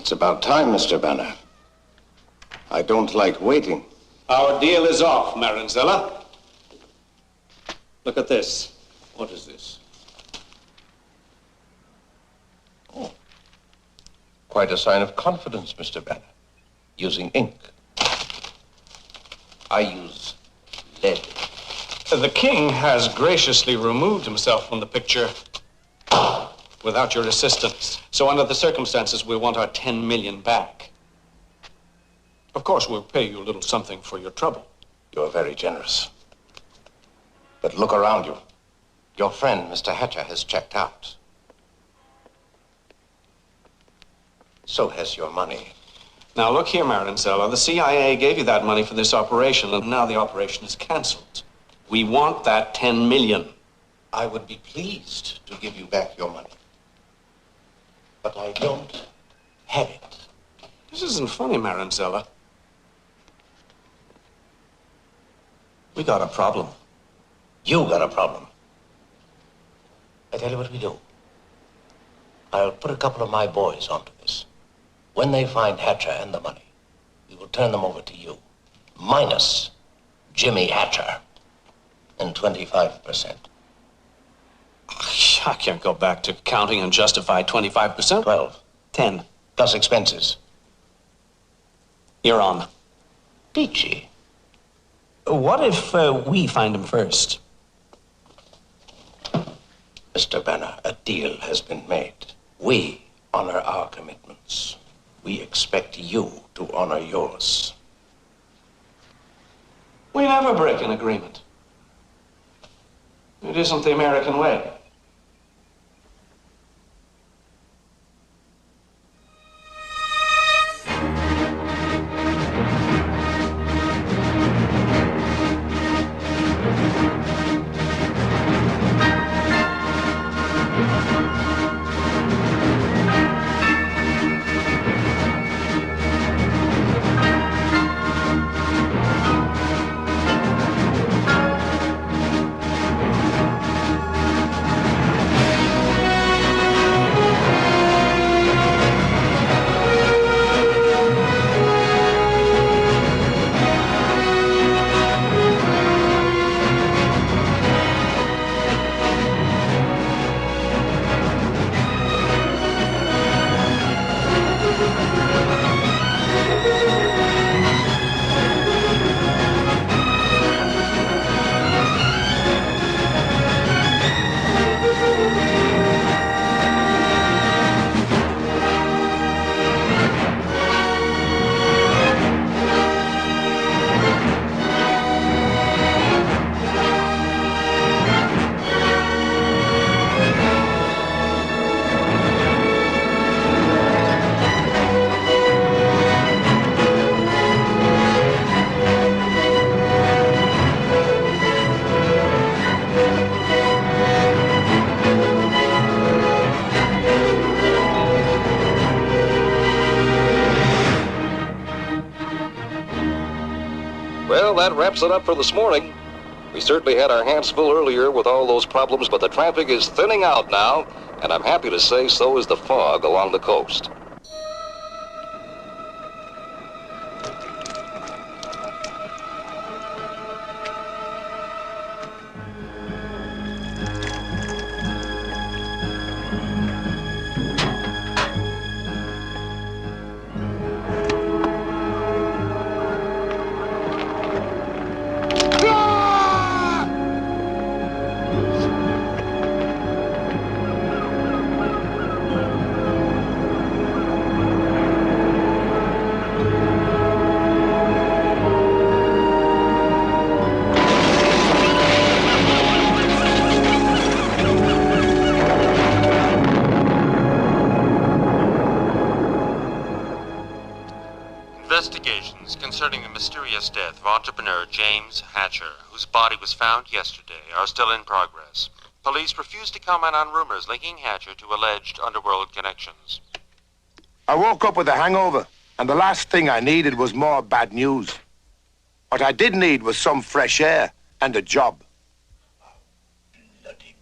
It's about time, Mr. Banner. I don't like waiting. Our deal is off, Maranzella. Look at this. What is this? Oh. Quite a sign of confidence, Mr. Banner. Using ink. I use lead. The king has graciously removed himself from the picture without your assistance. So under the circumstances, we want our 10 million back. Of course, we'll pay you a little something for your trouble. You're very generous. But look around you. Your friend, Mr. Hatcher, has checked out. So has your money. Now, look here, Maranzella. The CIA gave you that money for this operation, and now the operation is canceled. We want that 10 million. I would be pleased to give you back your money. But I don't have it. This isn't funny, Maranzella. We got a problem. You got a problem. I tell you what we do. I'll put a couple of my boys onto this. When they find Hatcher and the money, we will turn them over to you. Minus Jimmy Hatcher and 25%. I can't go back to counting and justify 25%. 12. 10. Plus expenses. You're on. Peachy. What if we find him first? Mr. Banner, a deal has been made. We honor our commitments. We expect you to honor yours. We never break an agreement. It isn't the American way. Well, that wraps it up for this morning. We certainly had our hands full earlier with all those problems, but the traffic is thinning out now, and I'm happy to say so is the fog along the coast. Investigations concerning the mysterious death of entrepreneur James Hatcher, whose body was found yesterday, are still in progress. Police refuse to comment on rumors linking Hatcher to alleged underworld connections. I woke up with a hangover, and the last thing I needed was more bad news. What I did need was some fresh air and a job. Bloody.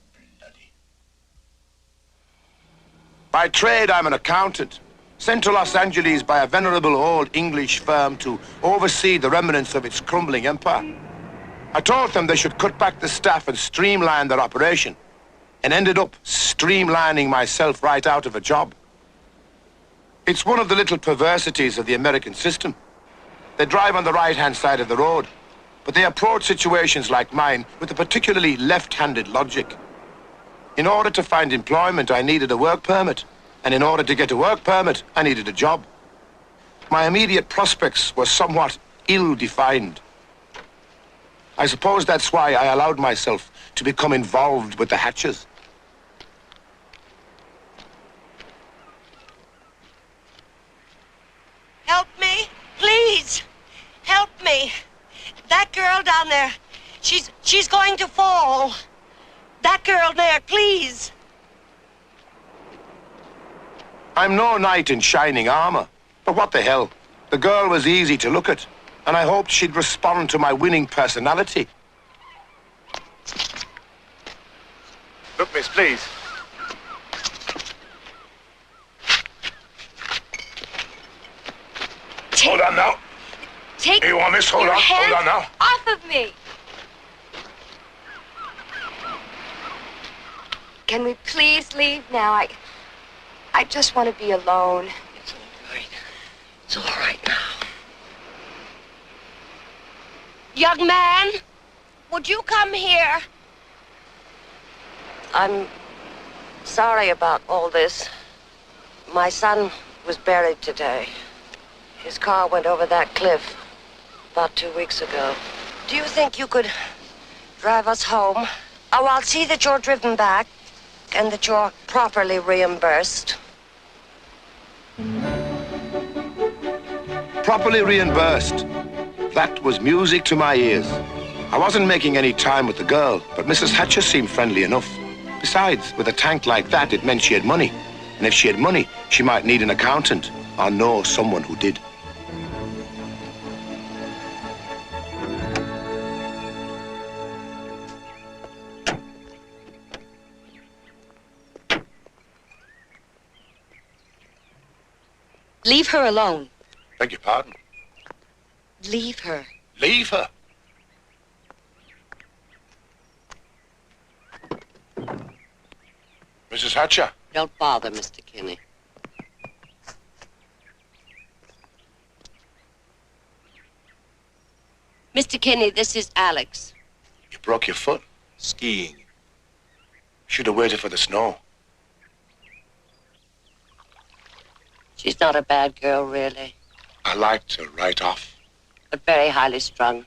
By trade, I'm an accountant, sent to Los Angeles by a venerable old English firm to oversee the remnants of its crumbling empire. I told them they should cut back the staff and streamline their operation, and ended up streamlining myself right out of a job. It's one of the little perversities of the American system. They drive on the right-hand side of the road, but they approach situations like mine with a particularly left-handed logic. In order to find employment, I needed a work permit. And in order to get a work permit, I needed a job. My immediate prospects were somewhat ill-defined. I suppose that's why I allowed myself to become involved with the Hatchers. Help me, please. Help me. That girl down there, she's going to fall. That girl there, please. I'm no knight in shining armor, but what the hell? The girl was easy to look at, and I hoped she'd respond to my winning personality. Look, miss, please. Hold on now. Take Here you are, miss. Hold on now. Off of me. Can we please leave now? I just want to be alone. It's all right. It's all right now. Young man, would you come here? I'm sorry about all this. My son was buried today. His car went over that cliff about 2 weeks ago. Do you think you could drive us home? Oh, I'll see that you're driven back and that you're properly reimbursed. Properly reimbursed. That was music to my ears. I wasn't making any time with the girl, but Mrs. Hatcher seemed friendly enough. Besides, with a tank like that, it meant she had money. And if she had money, she might need an accountant or know someone who did. Leave her alone. Beg your pardon? Leave her. Leave her? Mrs. Hatcher? Don't bother, Mr. Kinney. Mr. Kinney, this is Alex. You broke your foot? Skiing. Should have waited for the snow. She's not a bad girl, really, I liked her right off. but very highly strung.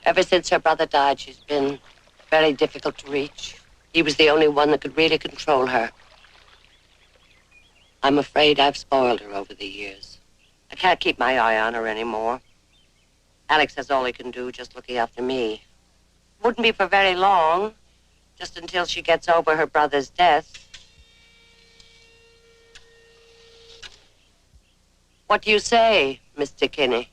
Ever since her brother died, she's been very difficult to reach. He was the only one that could really control her. I'm afraid I've spoiled her over the years. I can't keep my eye on her anymore. Alex has all he can do, just looking after me. Wouldn't be for very long, just until she gets over her brother's death. What do you say, Mr. Kinney?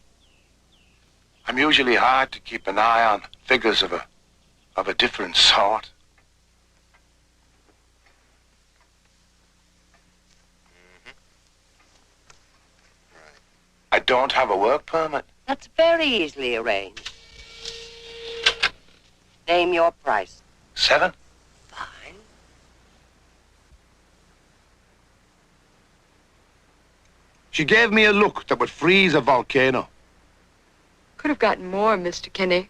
I'm usually hard to keep an eye on figures of a different sort. I don't have a work permit. That's very easily arranged. Name your price. 7? Fine. She gave me a look that would freeze a volcano. Could have gotten more, Mr. Kinney.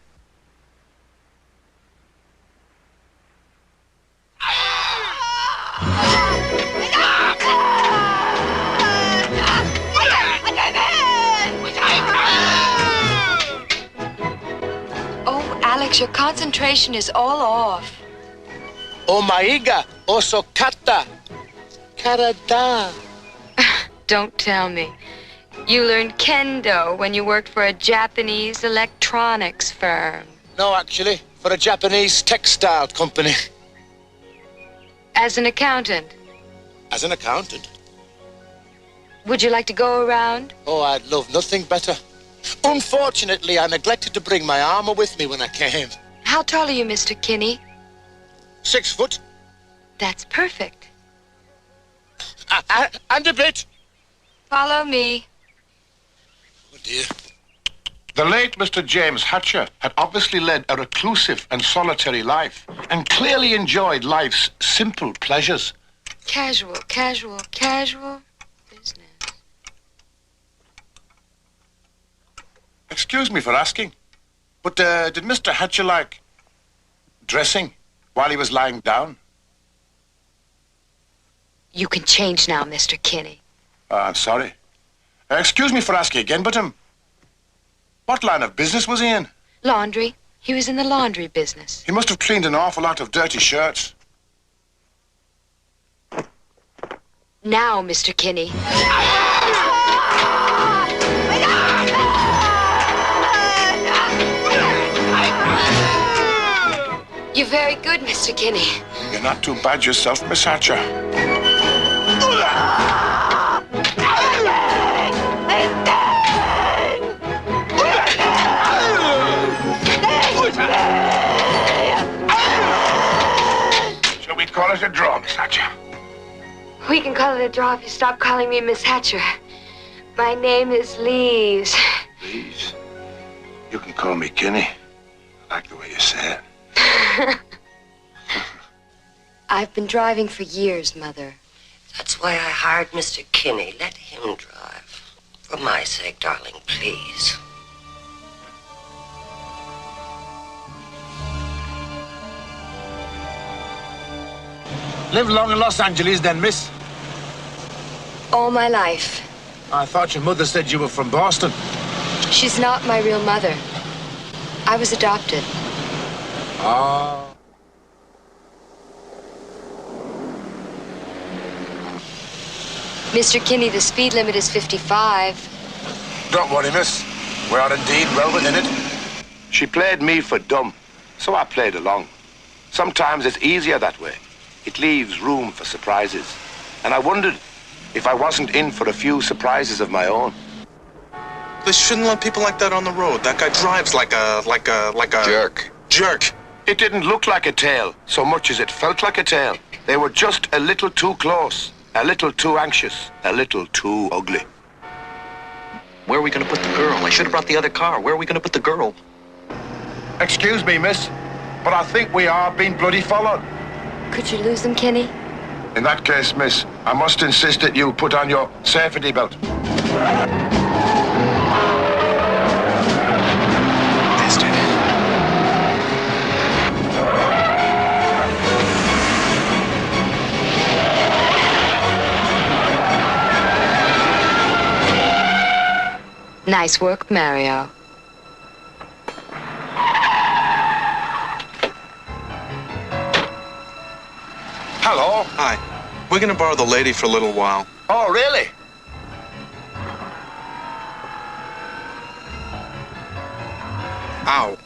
Oh, Alex, your concentration is all off. Omaiga, osokata, karada. Don't tell me. You learned kendo when you worked for a Japanese electronics firm. No, actually, for a Japanese textile company. As an accountant. As an accountant? Would you like to go around? Oh, I'd love nothing better. Unfortunately, I neglected to bring my armor with me when I came. How tall are you, Mr. Kinney? 6 foot. That's perfect. And a bit. Follow me. Oh, dear. The late Mr. James Hatcher had obviously led a reclusive and solitary life and clearly enjoyed life's simple pleasures. Casual business. Excuse me for asking, but did Mr. Hatcher like dressing while he was lying down? You can change now, Mr. Kinney. I'm sorry. Excuse me for asking again, but what line of business was he in? Laundry. He was in the laundry business. He must have cleaned an awful lot of dirty shirts. Now, Mr. Kinney. You're very good, Mr. Kinney. You're not too bad yourself, Miss Hatcher. Shall we call it a draw, Miss Hatcher? We can call it a draw if you stop calling me Miss Hatcher. My name is Lees. Please. You can call me Kinney. I like the way you say it. I've been driving for years, Mother. That's why I hired Mr. Kinney. Let him drive. For my sake, darling, please. Live long in Los Angeles then, miss? All my life. I thought your mother said you were from Boston. She's not my real mother. I was adopted. Oh. Mr. Kinney, the speed limit is 55. Don't worry, miss. We are indeed well within it. She played me for dumb, so I played along. Sometimes it's easier that way. It leaves room for surprises. And I wondered if I wasn't in for a few surprises of my own. They shouldn't let people like that on the road. That guy drives like a Jerk. jerk. It didn't look like a tail so much as it felt like a tail. They were just a little too close, a little too anxious, a little too ugly. Where are we going to put the girl? I should have brought the other car. Where are we going to put the girl? Excuse me, miss, but I think we are being bloody followed. Could you lose them, Kinney? In that case, miss, I must insist that you put on your safety belt. Nice work, Mario. Hello. Hi. We're gonna borrow the lady for a little while. Oh, really? Ow.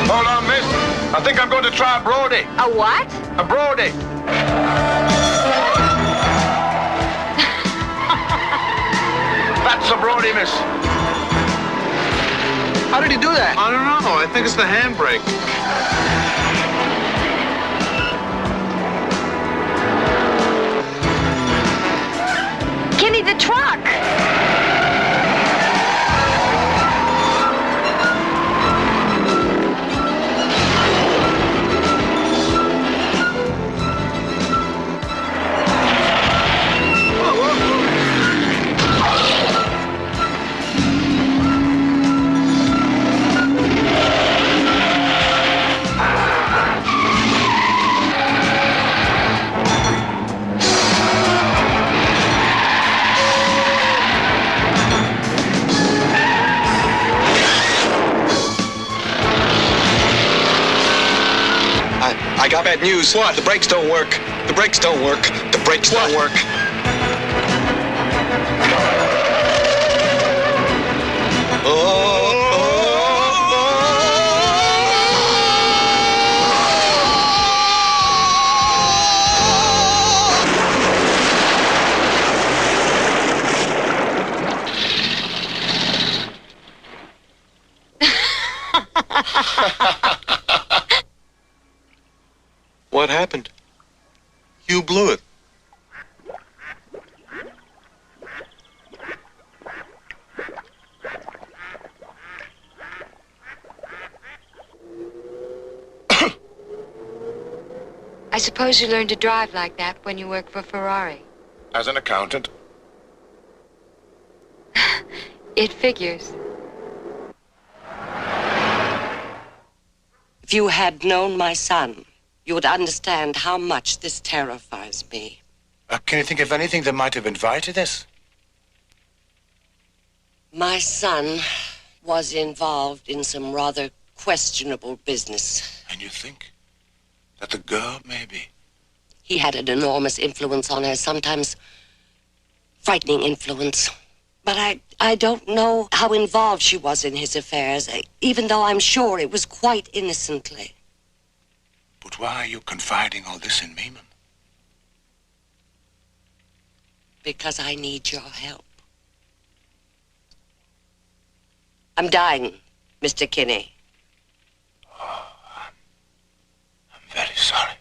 Hold on, miss. I think I'm going to try a Brody. A what? A Brody. Brody, miss. How did he do that? I don't know. I think it's the handbrake. Kenny, the truck! I got bad news. What? The brakes don't work. The brakes don't work. The brakes don't work. What happened? You blew it. I suppose you learned to drive like that when you work for Ferrari. As an accountant. It figures. If you had known my son, you would understand how much this terrifies me. Can you think of anything that might have invited this? My son was involved in some rather questionable business. And you think that the girl, maybe? He had an enormous influence on her, sometimes frightening influence. But I don't know how involved she was in his affairs, even though I'm sure it was quite innocently. But why are you confiding all this in me, Mum? Because I need your help. I'm dying, Mr. Kinney. Oh, I'm very sorry.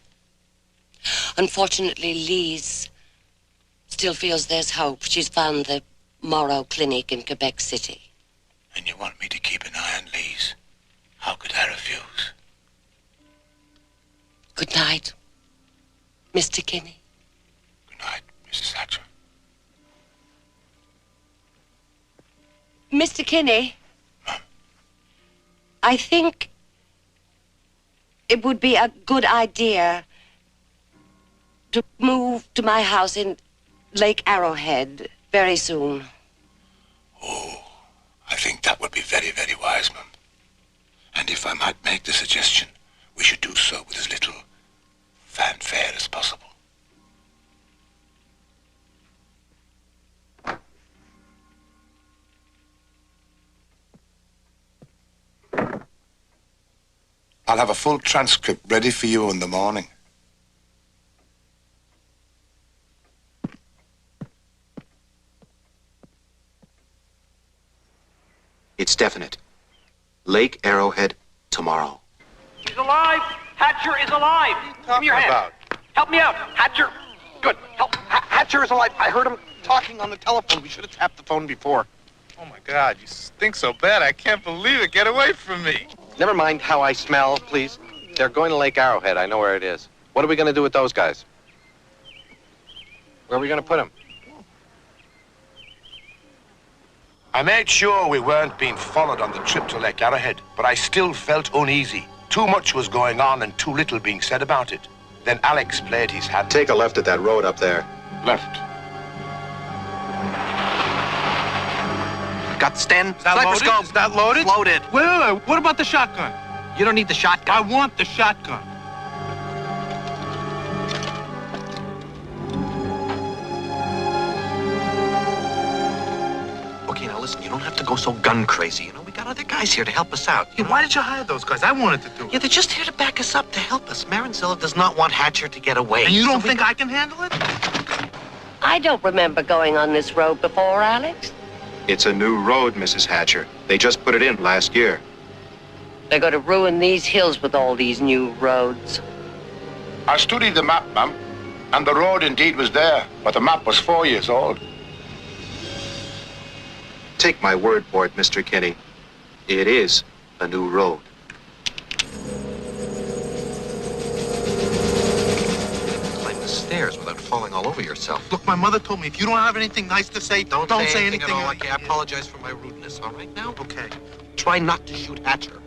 Unfortunately, Lise still feels there's hope. She's found the Morrow Clinic in Quebec City. And you want me to keep an eye on Lise? How could I refuse? Good night, Mr. Kinney. Good night, Mrs. Thatcher. Mr. Kinney, I think it would be a good idea to move to my house in Lake Arrowhead very soon. Oh, I think that would be very, very wise, Mum. And if I might make the suggestion, we should do so with as little fanfare as possible. I'll have a full transcript ready for you in the morning. It's definite. Lake Arrowhead tomorrow. He's alive! Hatcher is alive! Give me your hand. Help me out. Hatcher. Good. Help. Hatcher is alive. I heard him talking on the telephone. We should have tapped the phone before. Oh, my God, you stink so bad, I can't believe it. Get away from me. Never mind how I smell, please. They're going to Lake Arrowhead. I know where it is. What are we going to do with those guys? Where are we going to put them? I made sure we weren't being followed on the trip to Lake Arrowhead, but I still felt uneasy. Too much was going on and too little being said about it. Then Alex played his hand. Take a left at that road up there. Left. Got the stand? Is that loaded? Is that loaded? Loaded. Wait. What about the shotgun? You don't need the shotgun. I want the shotgun. Okay, now listen, you don't have to go so gun crazy. You know, we got other guys here to help us out. Hey, why did you hire those guys? I wanted to do it. Yeah, they're just here to back us up, to help us. Marinzilla does not want Hatcher to get away. And you don't think I can handle it? I don't remember going on this road before, Alex. It's a new road, Mrs. Hatcher. They just put it in last year. They're going to ruin these hills with all these new roads. I studied the map, ma'am, and the road indeed was there, but the map was 4 years old. Take my word for it, Mr. Kinney. It is a new road. Climb the stairs without falling all over yourself. Look, my mother told me if you don't have anything nice to say, don't say anything at all. Okay, I apologize for my rudeness, all right now? Okay. Try not to shoot Hatcher.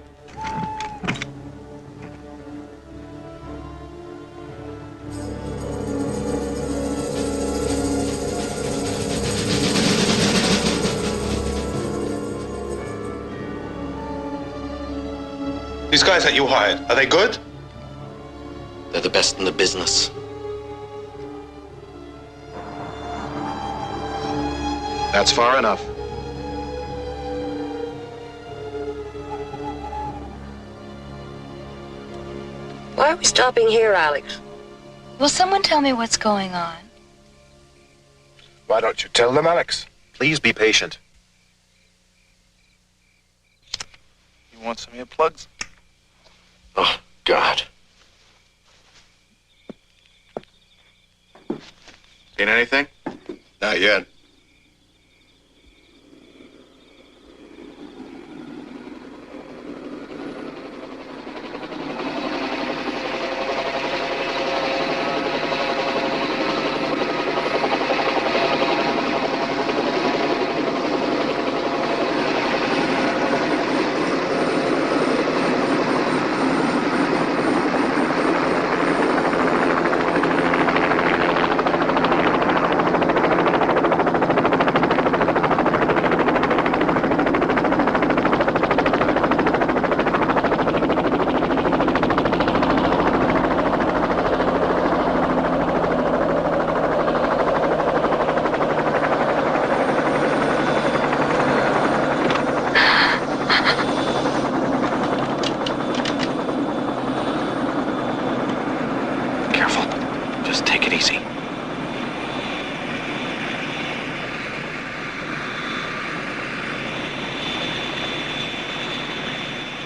These guys that you hired, are they good? They're the best in the business. That's far enough. Why are we stopping here, Alex? Will someone tell me what's going on? Why don't you tell them, Alex? Please be patient. You want some earplugs? Oh, God. Seen anything? Not yet.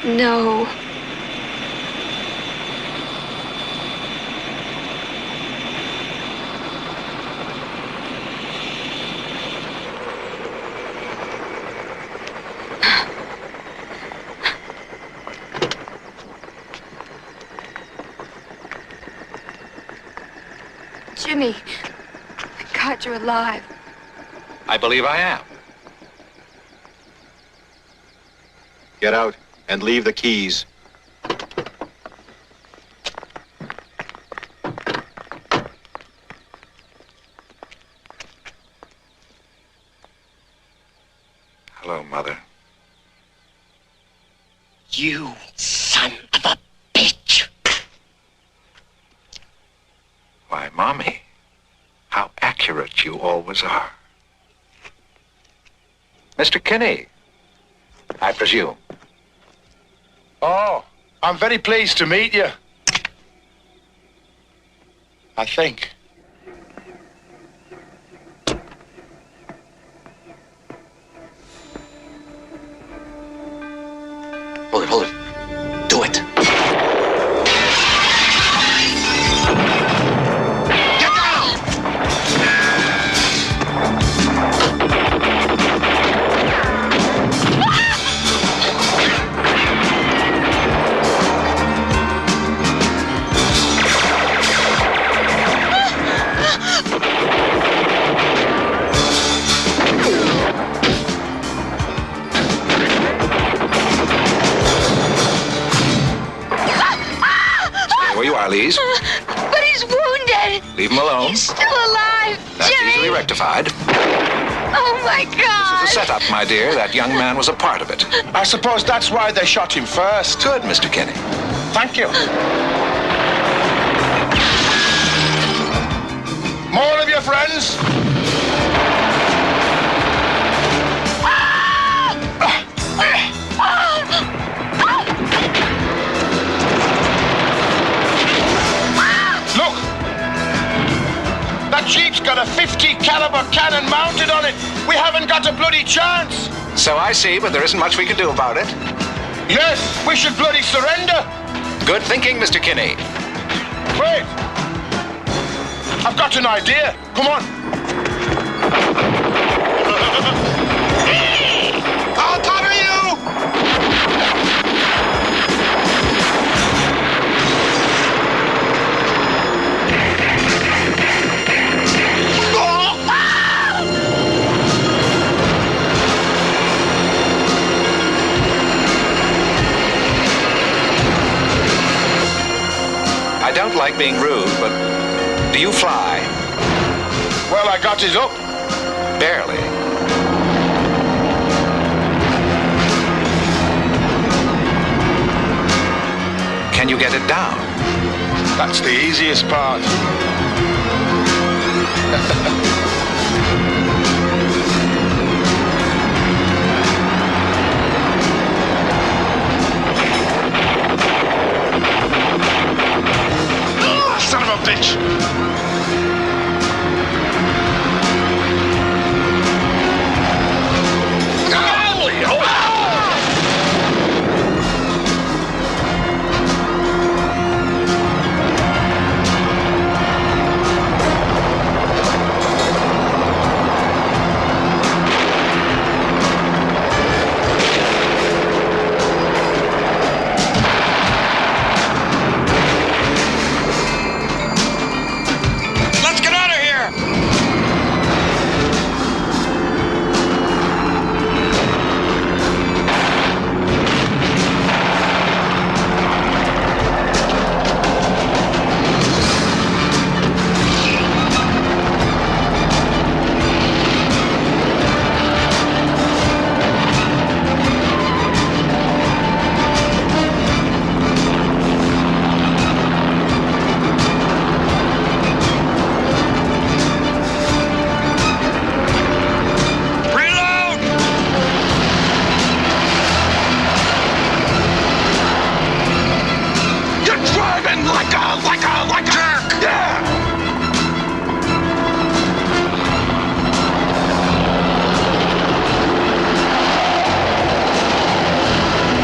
No. Jimmy, God, you're alive. I believe I am. Get out and leave the keys. Hello, Mother. You son of a bitch! Why, Mommy, how accurate you always are. Mr. Kinney, I presume. Oh, I'm very pleased to meet you. I think. Hold it. Do it. Where you are, Lise. But he's wounded. Leave him alone. He's still alive. That's Jimmy. easily rectified. Oh, my God. This is a setup, my dear. That young man was a part of it. I suppose that's why they shot him first. Good, Mr. Kinney. Thank you. More of your friends? That Jeep's got a 50 caliber cannon mounted on it. We haven't got a bloody chance. So I see, but there isn't much we can do about it. Yes, we should bloody surrender. Good thinking, Mr. Kinney. Wait. I've got an idea. Come on. I'll cover you! I don't like being rude, but do you fly? Well, I got it up. Barely. Can you get it down? That's the easiest part. Son of a bitch! Like a jerk! Yeah!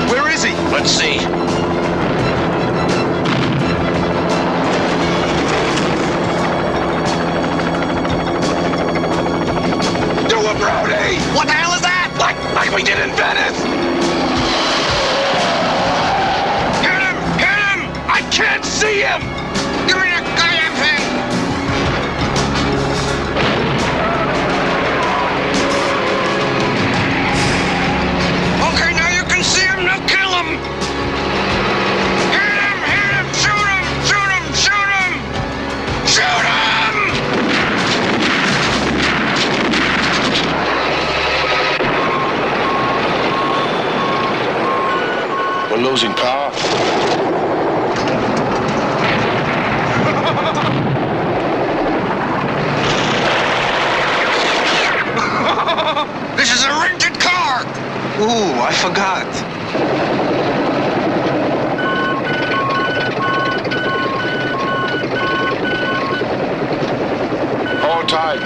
Where is he? Let's see. Do a Brody! What the hell is that? Like we did in Venice! Hit him! Hit him! I can't see him! Give me the goddamn thing! Okay, now you can see him. Now kill him! Hit him! Hit him! Shoot him! Shoot him! Shoot him! Shoot him! We're losing power. This is a rented car! Ooh, I forgot. Hold tight.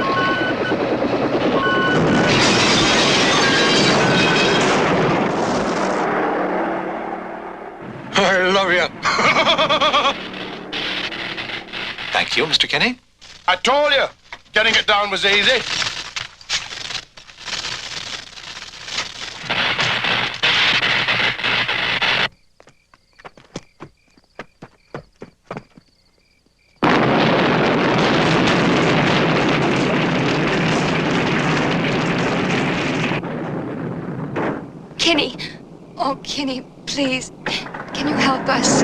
I love you. Thank you, Mr. Kinney. I told you, getting it down was easy. Kinney. Oh, Kinney, please. Can you help us?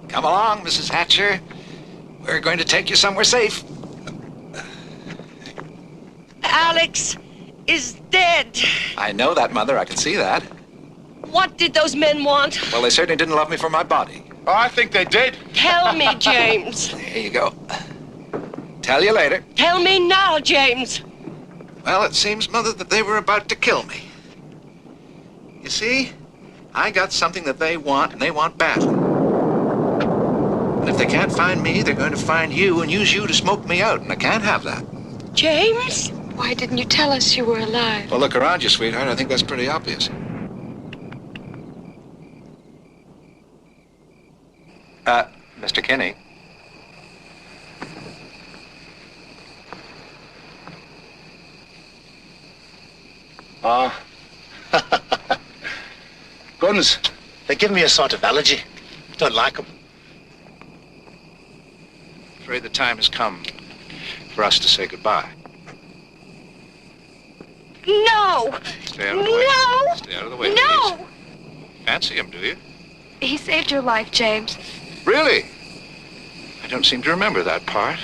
Come along, Mrs. Hatcher. We're going to take you somewhere safe. Alex is dead. I know that, Mother. I can see that. What did those men want? Well, they certainly didn't love me for my body. Oh, I think they did. Tell me, James. Here you go. Tell you later. Tell me now, James. Well, it seems, Mother, that they were about to kill me. You see, I got something that they want, and they want badly. if they can't find me, they're going to find you and use you to smoke me out, and I can't have that. James? Why didn't you tell us you were alive? Well, look around you, sweetheart. I think that's pretty obvious. Mr. Kinney. Guns, they give me a sort of allergy. Don't like them. I'm afraid the time has come for us to say goodbye. No! Stay out of the way. No! Stay out of the way, No! please. Fancy him, do you? He saved your life, James. Really? I don't seem to remember that part.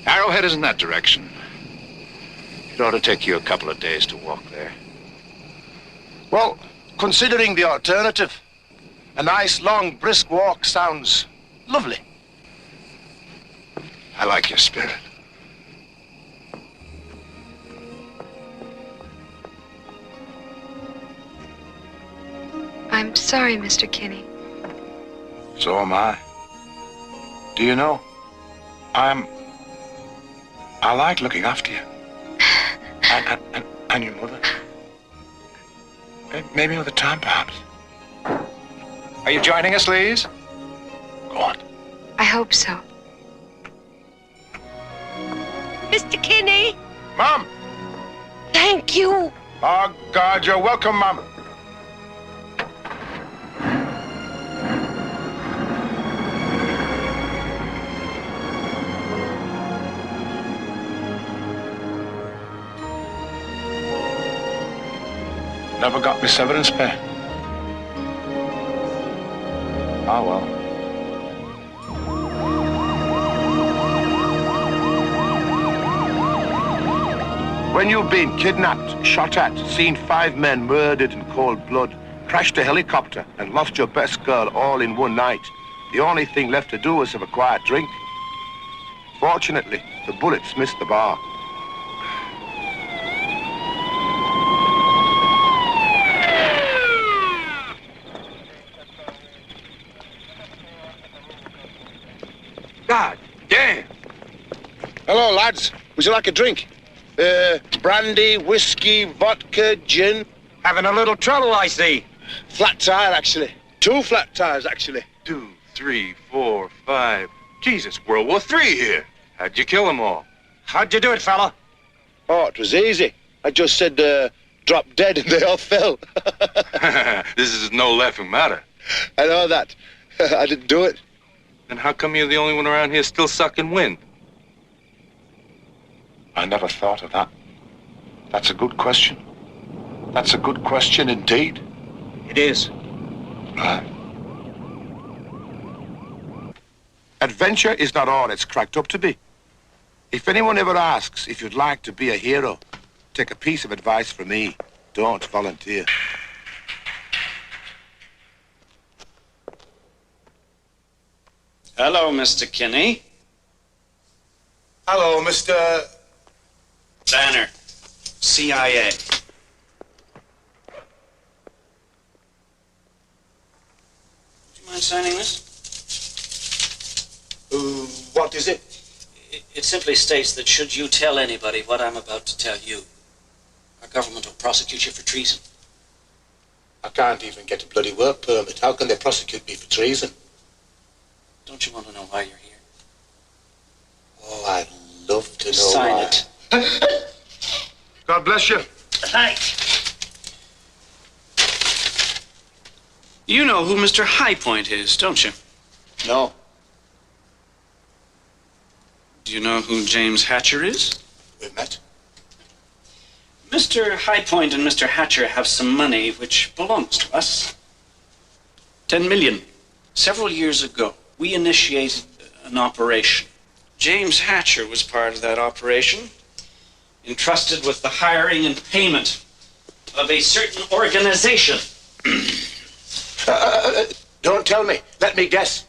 Arrowhead is in that direction. It ought to take you a couple of days to walk there. Well, considering the alternative, a nice, long, brisk walk sounds lovely. I like your spirit. I'm sorry, Mr. Kinney. So am I. Do you know, I like looking after you. And your mother. Maybe another time, perhaps. Are you joining us, Lise? Go on. I hope so. Mr. Kinney! Mom! Thank you! Oh, God, you're welcome, Mom. Never got me severance pay. Oh, well. When you've been kidnapped, shot at, seen 5 men murdered in cold blood, crashed a helicopter, and lost your best girl all in one night, the only thing left to do is have a quiet drink. Fortunately, the bullets missed the bar. God damn. Hello, lads. Would you like a drink? Brandy, whiskey, vodka, gin. Having a little trouble, I see. Flat tire, actually. 2 flat tires, actually. 2, 3, 4, 5. Jesus, World War III here. How'd you kill them all? How'd you do it, fella? Oh, it was easy. I just said, drop dead and they all fell. This is no laughing matter. I know that. I didn't do it. Then how come you're the only one around here still sucking wind? I never thought of that. That's a good question. That's a good question indeed. It is. Right. Adventure is not all it's cracked up to be. If anyone ever asks if you'd like to be a hero, take a piece of advice from me. Don't volunteer. Hello, Mr. Kinney. Hello, Mr. Banner, CIA. Would you mind signing this? What is it? It simply states that should you tell anybody what I'm about to tell you, our government will prosecute you for treason. I can't even get a bloody work permit. How can they prosecute me for treason? Don't you want to know why you're here? Oh, I'd love to know Sign why. it. God bless you. Thanks. You know who Mr. Highpoint is, don't you? No. Do you know who James Hatcher is? We've met. Mr. Highpoint and Mr. Hatcher have some money which belongs to us. 10 million. Several years ago, we initiated an operation. James Hatcher was part of that operation, entrusted with the hiring and payment of a certain organization. Don't tell me. Let me guess.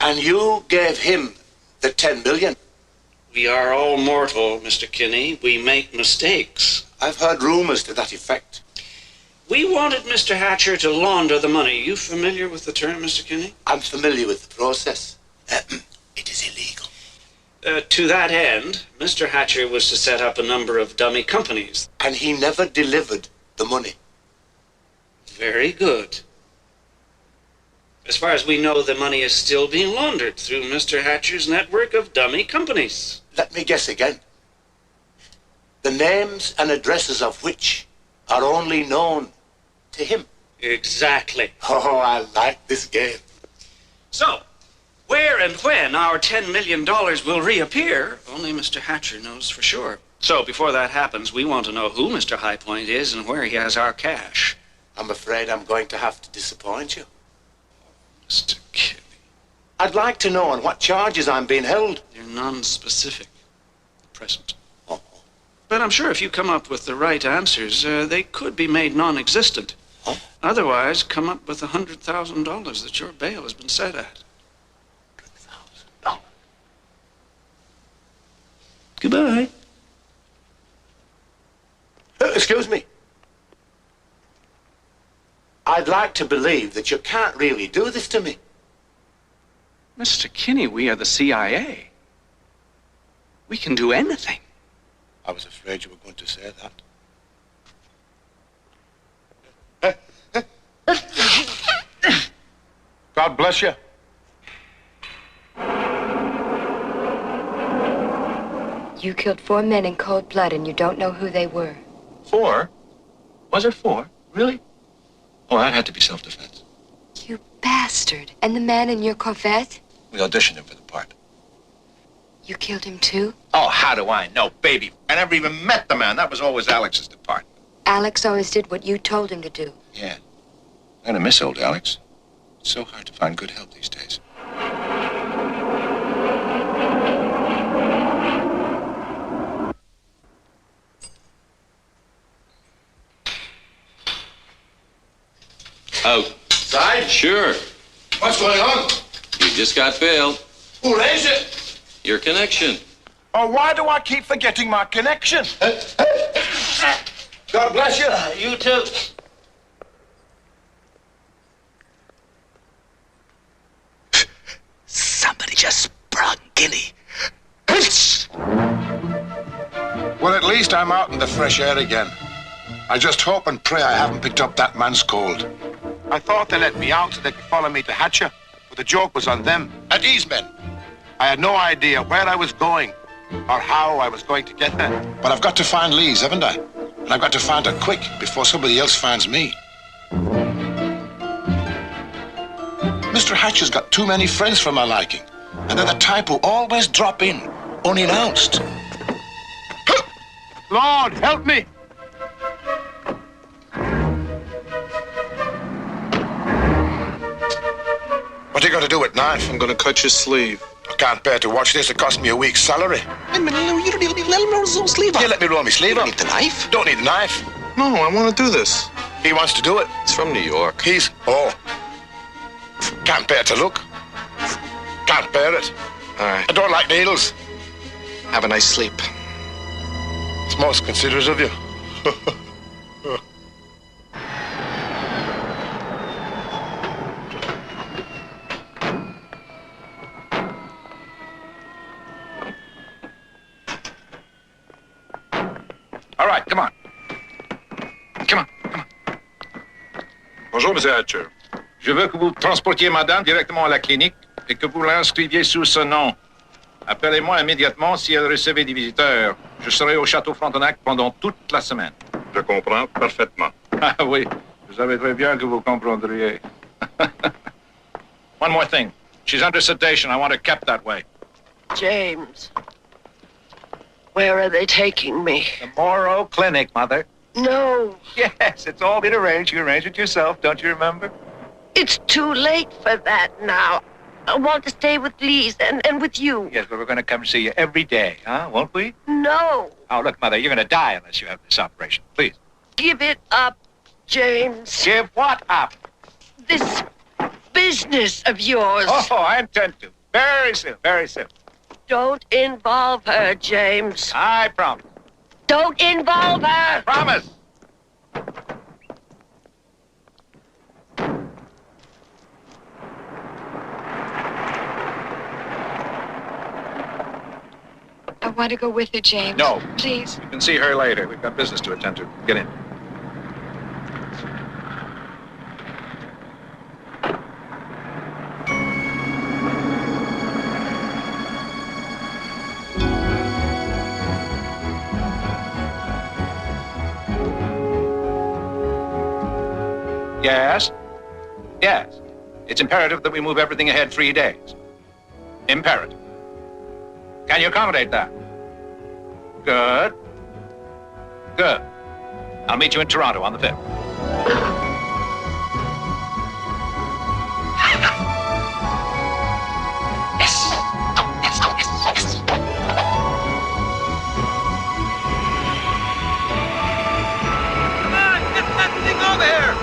And you gave him the 10 million? We are all mortal, Mr. Kinney. We make mistakes. I've heard rumors to that effect. We wanted Mr. Hatcher to launder the money. You familiar with the term, Mr. Kinney? I'm familiar with the process. It is illegal. To that end, Mr. Hatcher was to set up a number of dummy companies. And he never delivered the money. Very good. As far as we know, the money is still being laundered through Mr. Hatcher's network of dummy companies. Let me guess again. The names and addresses of which are only known to him. Exactly. Oh, I like this game. So, where and when our $10 million will reappear, only Mr. Hatcher knows for sure. So, before that happens, we want to know who Mr. Highpoint is and where he has our cash. I'm afraid I'm going to have to disappoint you. Mr. Kinney. I'd like to know on what charges I'm being held. They're non-specific at present. Oh. But I'm sure if you come up with the right answers, they could be made non-existent. Oh. Otherwise, come up with $100,000 that your bail has been set at. $100,000. Goodbye. Excuse me. I'd like to believe that you can't really do this to me. Mr. Kinney, we are the CIA. We can do anything. I was afraid you were going to say that. God bless you. You killed 4 men in cold blood and you don't know who they were. 4? Was it 4? Really? Oh, that had to be self-defense. You bastard. And the man in your Corvette? We auditioned him for the part. You killed him too? Oh, how do I know, baby? I never even met the man. That was always Alex's department. Alex always did what you told him to do. Yeah. I'm gonna miss old Alex. It's so hard to find good help these days. Outside? Sure. What's going on? You just got bailed. Who raised it? Your connection. Oh, why do I keep forgetting my connection? God bless you. You too. Somebody just sprung Guinea. Well, at least I'm out in the fresh air again. I just hope and pray I haven't picked up that man's cold. I thought they let me out so they could follow me to Hatcher, but the joke was on them. And these men. I had no idea where I was going or how I was going to get there. But I've got to find Lee's, haven't I? And I've got to find her quick before somebody else finds me. Mr. Hatcher's got too many friends for my liking. And they're the type who always drop in, unannounced. Lord, help me! What are you going to do with knife? I'm going to cut your sleeve. I can't bear to watch this. It cost me a week's salary. Wait a minute, you don't even let him roll his own sleeve up. You let me roll my sleeve up. You need the knife? Don't need the knife. No, I want to do this. He wants to do it. He's from New York. Oh. Can't bear to look. Can't bear it. All right. I don't like needles. Have a nice sleep. It's most considerate of you. All right, come on. Come on. Bonjour, Monsieur Hatcher. Je veux que vous transportiez madame directement à la clinique et que vous l'inscriviez sous ce nom. Appelez-moi immédiatement si elle recevait des visiteurs. Je serai au château Frontenac pendant toute la semaine. Je comprends parfaitement. Ah oui, je savais très bien que vous comprendriez. One more thing. She's under sedation. I want her kept that way. James, where are they taking me? The Morrow Clinic, Mother. No, Yes, it's all been arranged. You arranged it yourself, don't you remember? it's too late for that now. I want to stay with Lise and with you. Yes, but we're going to come see you every day, huh? Won't we? No, Oh, look, Mother, you're going to die unless you have this operation. Please. give it up, James. Give what up? This business of yours. Oh, I intend to. Very soon, very soon. Don't involve her, James. I promise. Don't involve her. Promise. want to go with her, James. No. Please. You can see her later. We've got business to attend to. Get in. Yes? Yes. It's imperative that we move everything ahead 3 days. Imperative. Can you accommodate that? Good. Good. I'll meet you in Toronto on the 5th. Yes. Yes, yes, yes. Come on, get that thing over here.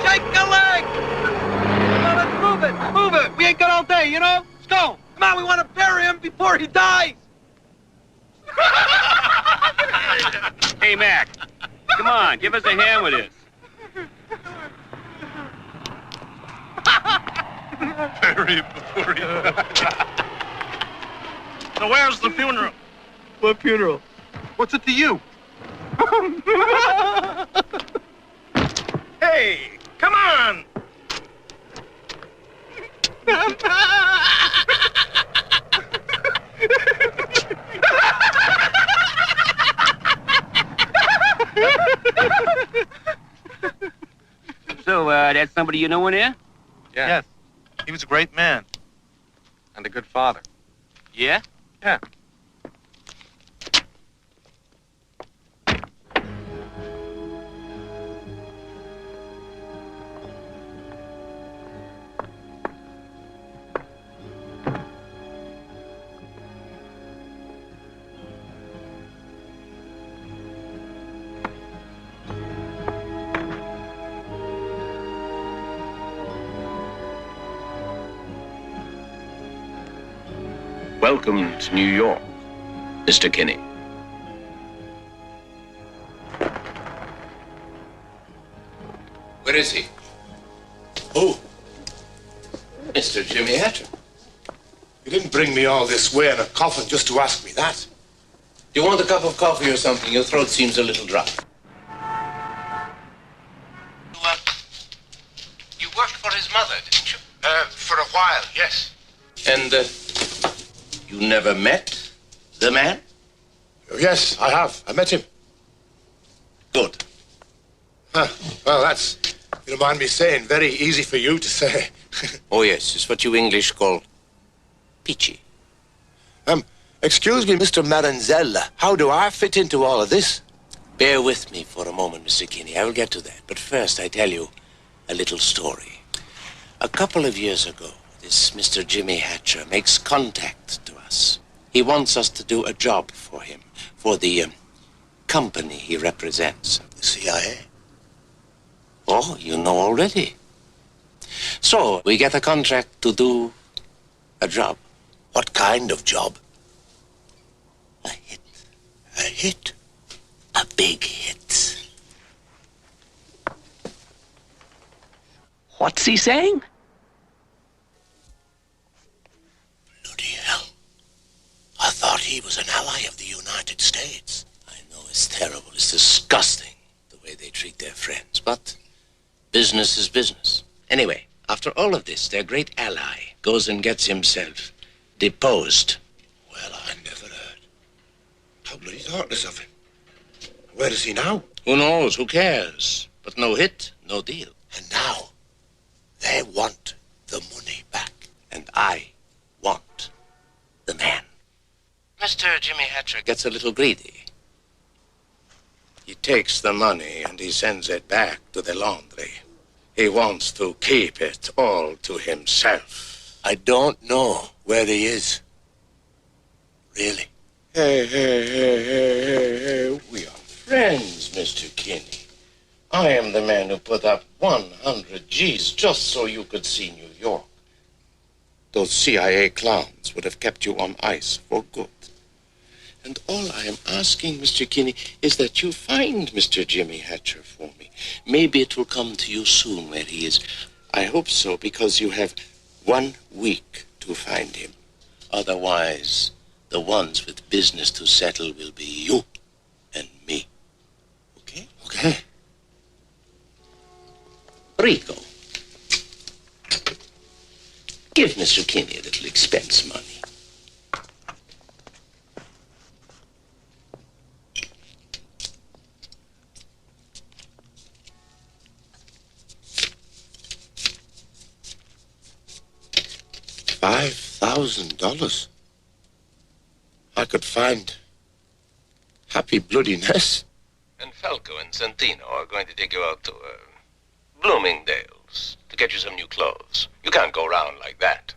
Shake a leg. Come on, let's move it. Move it. We ain't got all day, you know? Let's go. Come on, we want to bury him before he dies. Hey, Mac. Come on, give us a hand with this. Bury before he dies. So where's the funeral? What funeral? What's it to you? Hey, come on! So, that's somebody you know in here? Yeah. Yes. He was a great man. And a good father. Yeah? Yeah. Welcome to New York, Mr. Kinney. Where is he? Who? Mr. Jimmy Hatcher. You didn't bring me all this way in a coffin just to ask me that. Do you want a cup of coffee or something? Your throat seems a little dry. You worked for his mother, didn't you? For a while, yes. And you never met the man? Yes, I have. I met him. Good. Huh. Well, that's, you don't mind me saying, very easy for you to say. Oh, yes. It's what you English call peachy. Excuse me, Mr. Maranzella. How do I fit into all of this? Bear with me for a moment, Mr. Kinney. I will get to that. But first, I tell you a little story. A couple of years ago, this Mr. Jimmy Hatcher makes contact to us. He wants us to do a job for him, for the company he represents. The CIA? Oh, you know already. So, we get a contract to do a job. What kind of job? A hit. A hit? A big hit. What's he saying? Bloody hell. I thought he was an ally of the United States. I know, it's terrible. It's disgusting the way they treat their friends. But business is business. Anyway, after all of this, their great ally goes and gets himself deposed. Well, I never heard. How bloody thoughtless of him. Where is he now? Who knows? Who cares? But no hit, no deal. And now, they want the money back. And I want the man. Mr. Jimmy Hatcher gets a little greedy. He takes the money and he sends it back to the laundry. He wants to keep it all to himself. I don't know where he is. Really? Hey. We are friends, Mr. Kinney. I am the man who put up 100 G's just so you could see New York. Those CIA clowns would have kept you on ice for good. And all I am asking, Mr. Kinney, is that you find Mr. Jimmy Hatcher for me. Maybe it will come to you soon where he is. I hope so, because you have 1 week to find him. Otherwise, the ones with business to settle will be you and me. Okay? Okay. Rico, give Mr. Kinney a little expense money. $5,000. I could find happy bloodiness. And Falco and Santino are going to take you out to Bloomingdale's to get you some new clothes. You can't go around like that.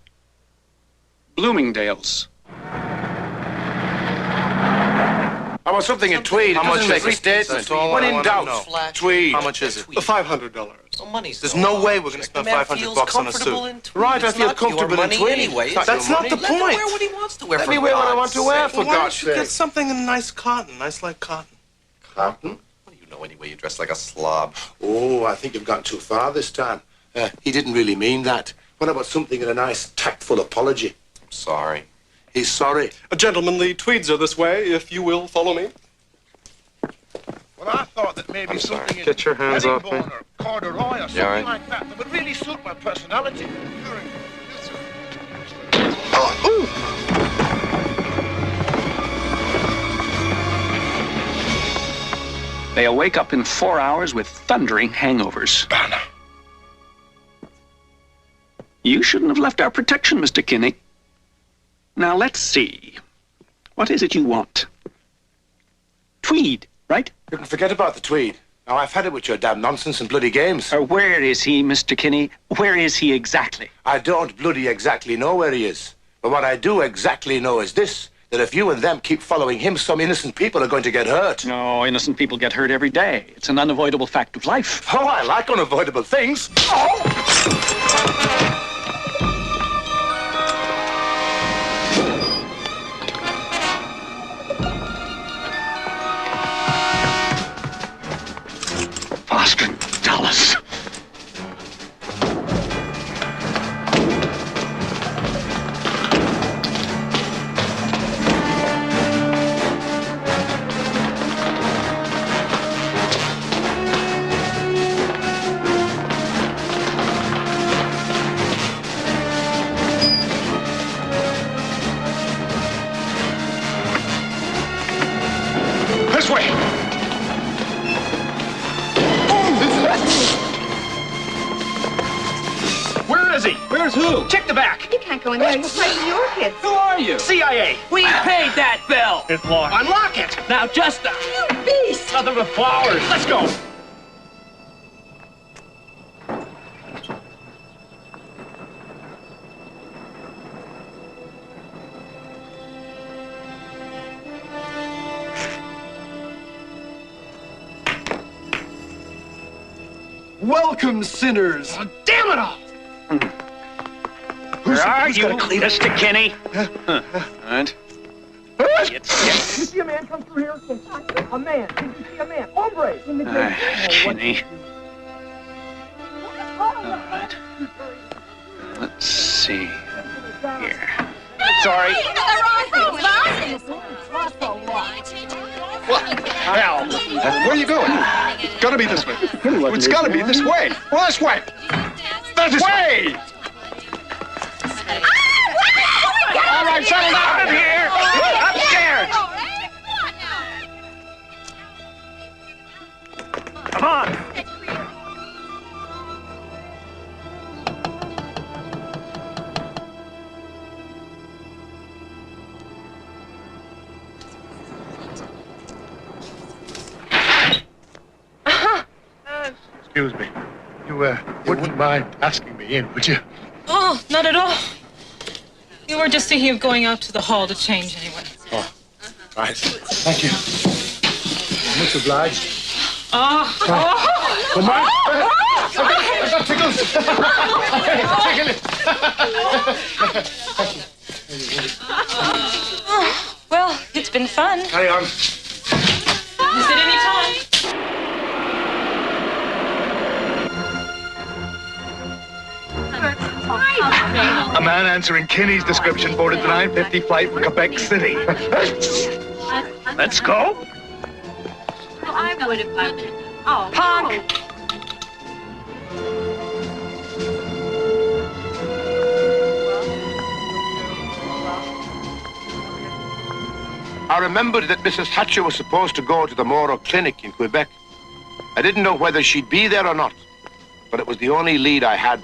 Bloomingdale's. I want something in tweed. How much make a statement? When in doubt, tweed. How much is it? $500. Well, money's There's no way we're going to spend $500 on a suit. Right, I feel comfortable in tweed. Anyway. That's not the point. Let him wear what he wants to wear. Let me wear what I want to wear, for Why God's don't you get sake. something in nice cotton, nice light cotton? Cotton? What do you know anyway? You dress like a slob. Oh, I think you've gone too far this time. He didn't really mean that. What about something in a nice, tactful apology? I'm sorry. He's sorry. Gentlemanly tweeds are this way, if you will follow me. Well, I thought that maybe I'm sorry. something Get your hands off me. or corduroy or something all right? like that would really suit my personality. They'll wake up in 4 hours with thundering hangovers. Banner. You shouldn't have left our protection, Mr. Kinney. Now, let's see. What is it you want? Tweed, right? You can forget about the tweed. Now, I've had it with your damn nonsense and bloody games. Where is he, Mr. Kinney? Where is he exactly? I don't bloody exactly know where he is. But what I do exactly know is this, that if you and them keep following him, some innocent people are going to get hurt. No, innocent people get hurt every day. It's an unavoidable fact of life. Oh, I like unavoidable things. Oh! Bastard Dallas. This way! Where is he? Where's who? Check the back. You can't go in there. You're fighting your kids. Who are you? CIA. We paid that bill. It's locked. Unlock it. Now, just a... You beast! Nothing but flowers. Let's go. Welcome, sinners. Oh, damn it all. Where are you, Mr. Kinney? And? You see a man come through here? A man. Did you see a man? Hombre. In the gate. Kinney. All right. Let's see here. Sorry. What? Hell. Where are you going? It's gotta be this way. It's gotta be this way. Well, this way. This way! All right, settle down in here. Upstairs. Come on. Excuse me. You wouldn't mind asking me in, would you? Oh, not at all. We were just thinking of going out to the hall to change anyway. Oh, right. Thank you. Much obliged. Oh. Come on. I got tickles. Well, it's been fun. Carry on. Visit any time. A man answering Kinney's description boarded the 9:50 flight for Quebec City. Let's go. Well, I'm going to find it. Oh, Punk! I remembered that Mrs. Hatcher was supposed to go to the Moro Clinic in Quebec. I didn't know whether she'd be there or not, but it was the only lead I had.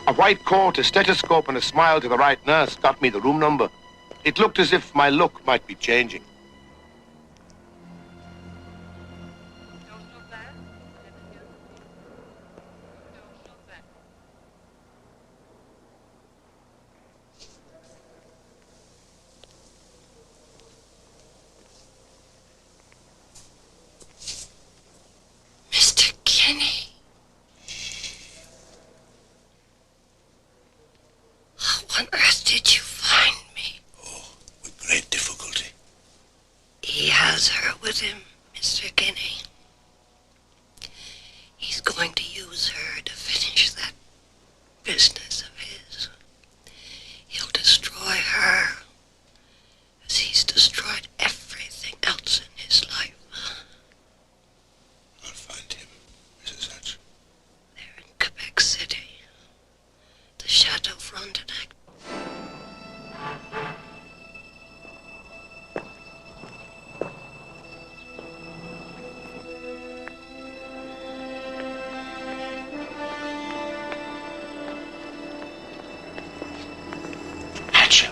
A white coat, a stethoscope, and a smile to the right nurse got me the room number. It looked as if my look might be changing. Mr. Kinney. How on earth did you find me? With great difficulty. He has her with him, Mr. Kinney. He's going to use her to finish that business of his. He'll destroy her as he's destroyed everything else in his life. I'll find him, Mrs. Hatch. They're in Quebec City. The Chateau Frontenac. Hatcher.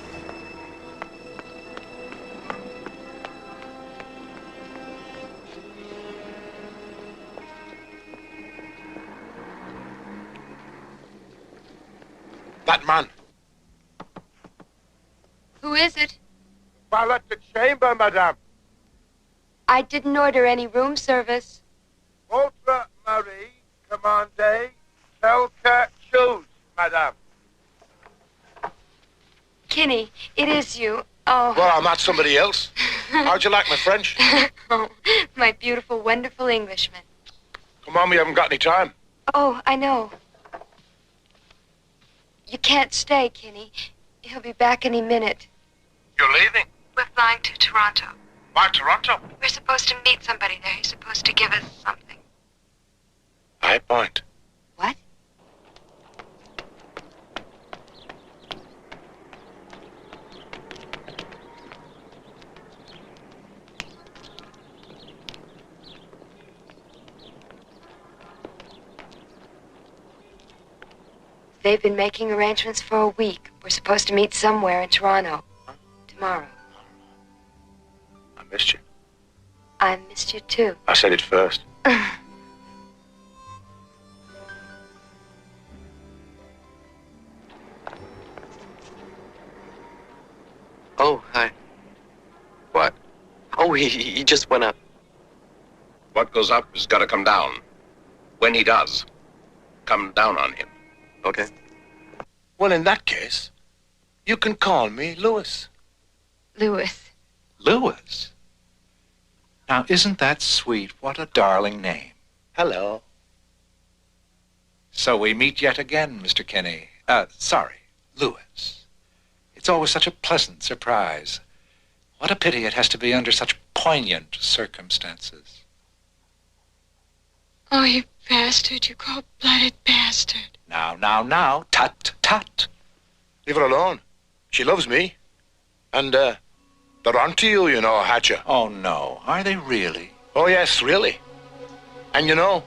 That man. Who is it? Valet the chamber, madame. I didn't order any room service. Votre Marie, commandez quelque chose, madame. Kinney, it is you. Oh. Well, I'm not somebody else. How'd you like my French? Oh, my beautiful, wonderful Englishman. Come on, we haven't got any time. Oh, I know. You can't stay, Kinney. He'll be back any minute. You're leaving? We're flying to Toronto. Why Toronto? We're supposed to meet somebody there. He's supposed to give us something. Highpoint. What? They've been making arrangements for a week. We're supposed to meet somewhere in Toronto. Tomorrow. I missed you. I missed you too. I said it first. Oh, hi. What? Oh, he just went up. What goes up has got to come down. When he does, come down on him. Okay. Well, in that case, you can call me Louis. Louis. Louis? Now, isn't that sweet? What a darling name. Hello. So we meet yet again, Mr. Kinney. Sorry, Louis. It's always such a pleasant surprise. What a pity it has to be under such poignant circumstances. Oh, you bastard, you cold-blooded bastard. Now. Tut, tut. Leave her alone. She loves me. And, they're onto you, you know, Hatcher. Oh, no. Are they really? Oh, yes, really. And you know,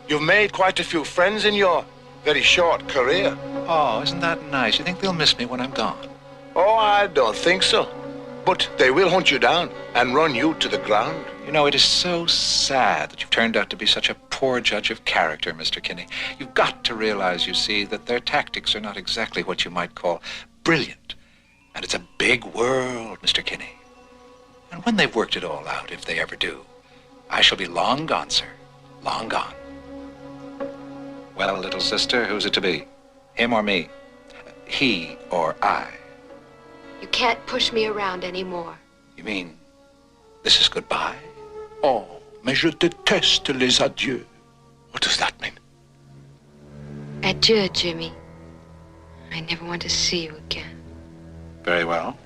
you've made quite a few friends in your very short career. Oh, isn't that nice? You think they'll miss me when I'm gone? Oh, I don't think so. But they will hunt you down and run you to the ground. You know, it is so sad that you've turned out to be such a poor judge of character, Mr. Kinney. You've got to realize, you see, that their tactics are not exactly what you might call brilliant. And it's a big world, Mr. Kinney. And when they've worked it all out, if they ever do, I shall be long gone, sir. Long gone. Well, little sister, who's it to be? Him or me? He or I? You can't push me around anymore. You mean this is goodbye? Oh, mais je déteste les adieux. What does that mean? Adieu, Jimmy. I never want to see you again. Very well.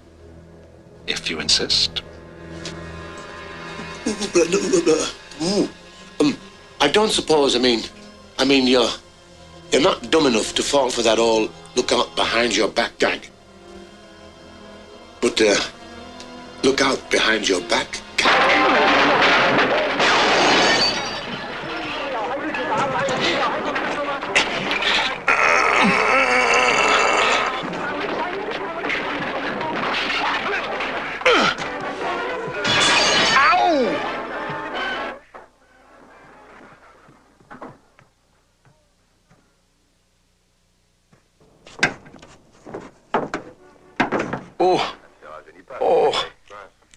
If you insist. I don't suppose, I mean, you're not dumb enough to fall for that old look out behind your back gag. But, look out behind your back.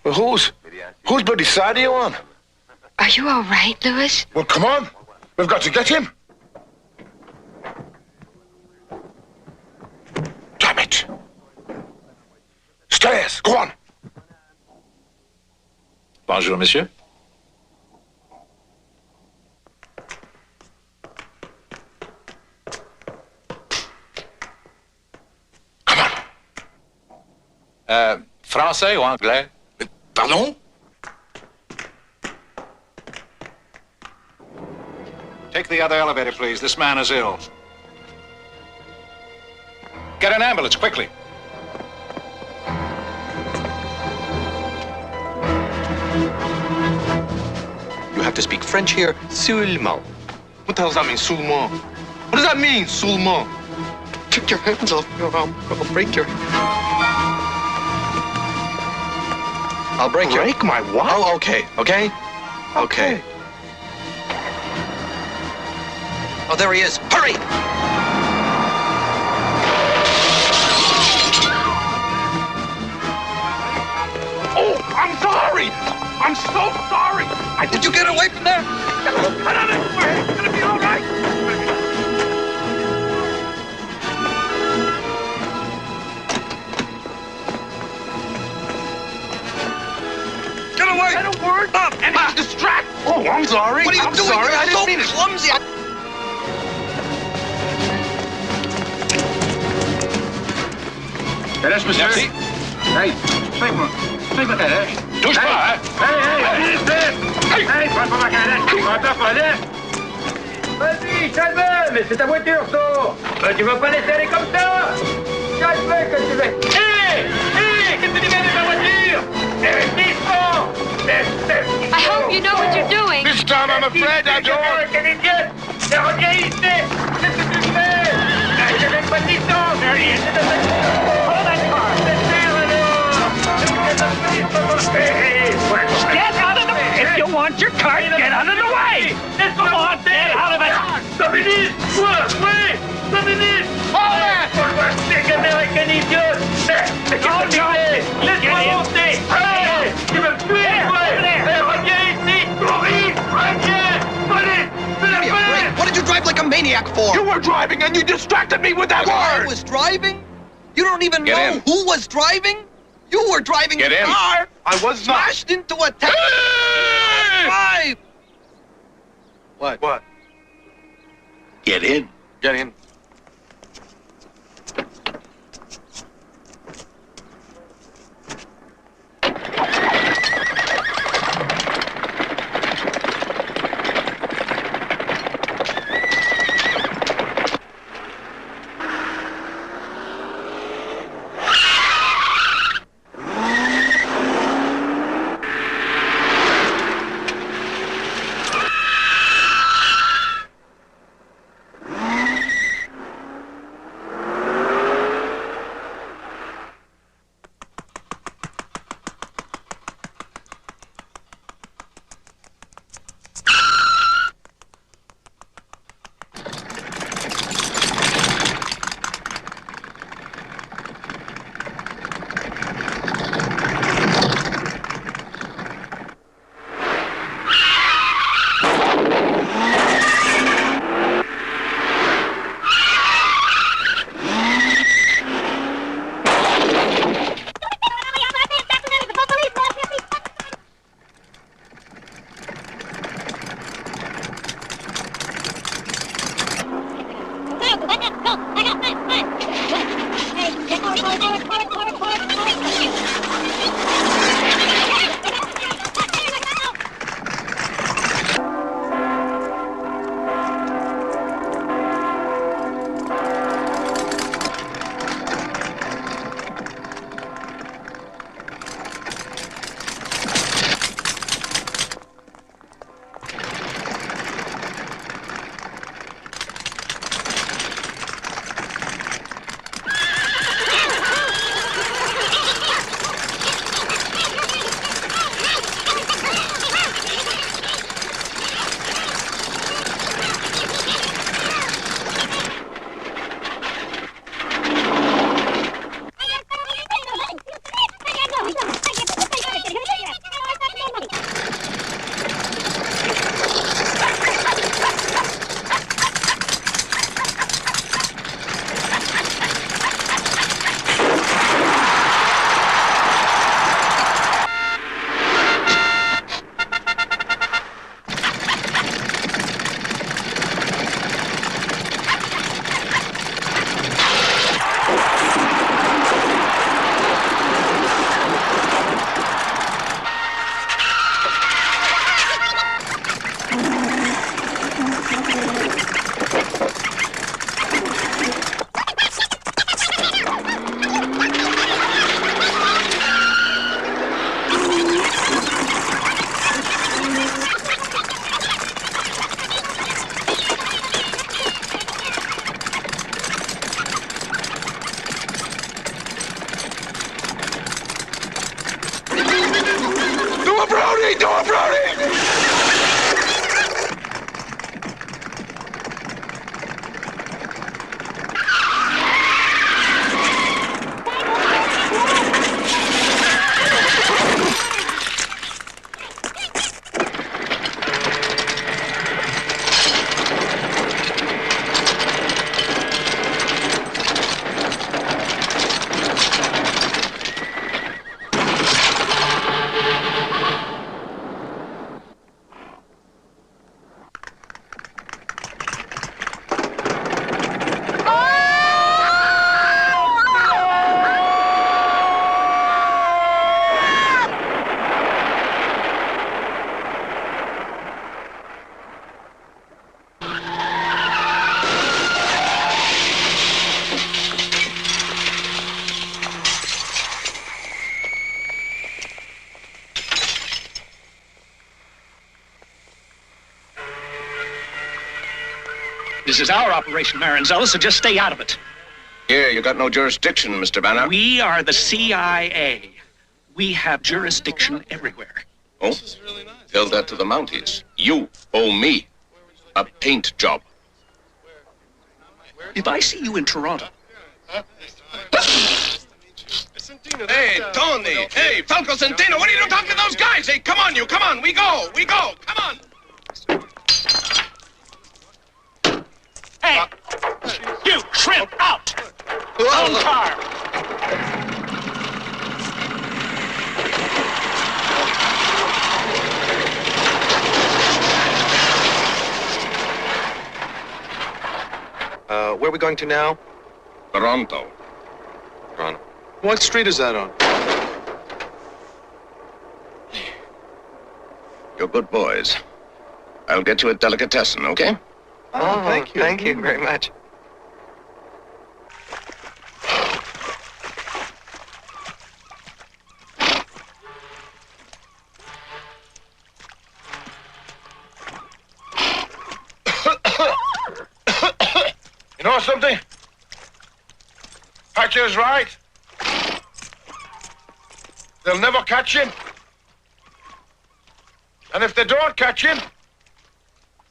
Well, whose bloody side are you on? Are you all right, Louis? Well, come on. We've got to get him. Damn it. Stairs, go on. Bonjour, monsieur. Français ou anglais? Pardon? Take the other elevator, please. This man is ill. Get an ambulance, quickly. You have to speak French here. Seulement. What the hell does that mean, seulement? What does that mean, seulement? Take your hands off me or I'll break your... I'll break your... Break my what? Oh, okay. Okay. Oh, there he is. Hurry! Oh, I'm sorry! I'm so sorry! Did you get away from there? Get out of the way! It's gonna be all right! Get away! I don't worry! Stop! And distract! Oh, I'm sorry! What are you doing? Sorry. You're I didn't so mean it. clumsy! Merci. Hey, fais ma calèche. Touche pas, hein? Hey, prends pas ma calèche. Tu vas pas faire. Vas-y, calme, mais c'est ta voiture, ça. Ben, tu vas pas laisser aller comme ça. Calme, que tu veux. Hé, qu'est-ce que tu fais de ma voiture? I hope you know what you're doing. This time I'm afraid I don't. Reviens ici. Qu'est-ce que tu fais? Je n'ai pas dit ça. Rien. Hold that car. Get out of the way! If you want your car, get out of the way! Come on, get out of it! 5 minutes! Oui! 5 minutes! C'est qu'Américain idiot! Laisse-moi monter! Hey! Tu veux me tuer? Reviens ici! Courir! Reviens! Allez! What did you drive like a maniac for? You were driving and you distracted me with that word! I was driving? You don't even Get know in. who was driving? You were driving Get the in. car. I was not. Smashed into a tank. Drive. What? Get in. Get in. This is our operation, Maranzella, so just stay out of it. Here, you got no jurisdiction, Mr. Banner. We are the CIA. We have jurisdiction everywhere. Oh? Tell that to the Mounties. You owe me a paint job. If I see you in Toronto... Hey, Tony! Hey, Falco Centeno, what are you doing talking to those guys? Hey, come on, you, come on, we go, come on! Hey! You, shrimp, out! Own car! Where are we going to now? Toronto. Toronto. What street is that on? You're good boys. I'll get you a delicatessen, okay? Oh, thank you. Thank you very much. You know something? Hatcher's right. They'll never catch him. And if they don't catch him,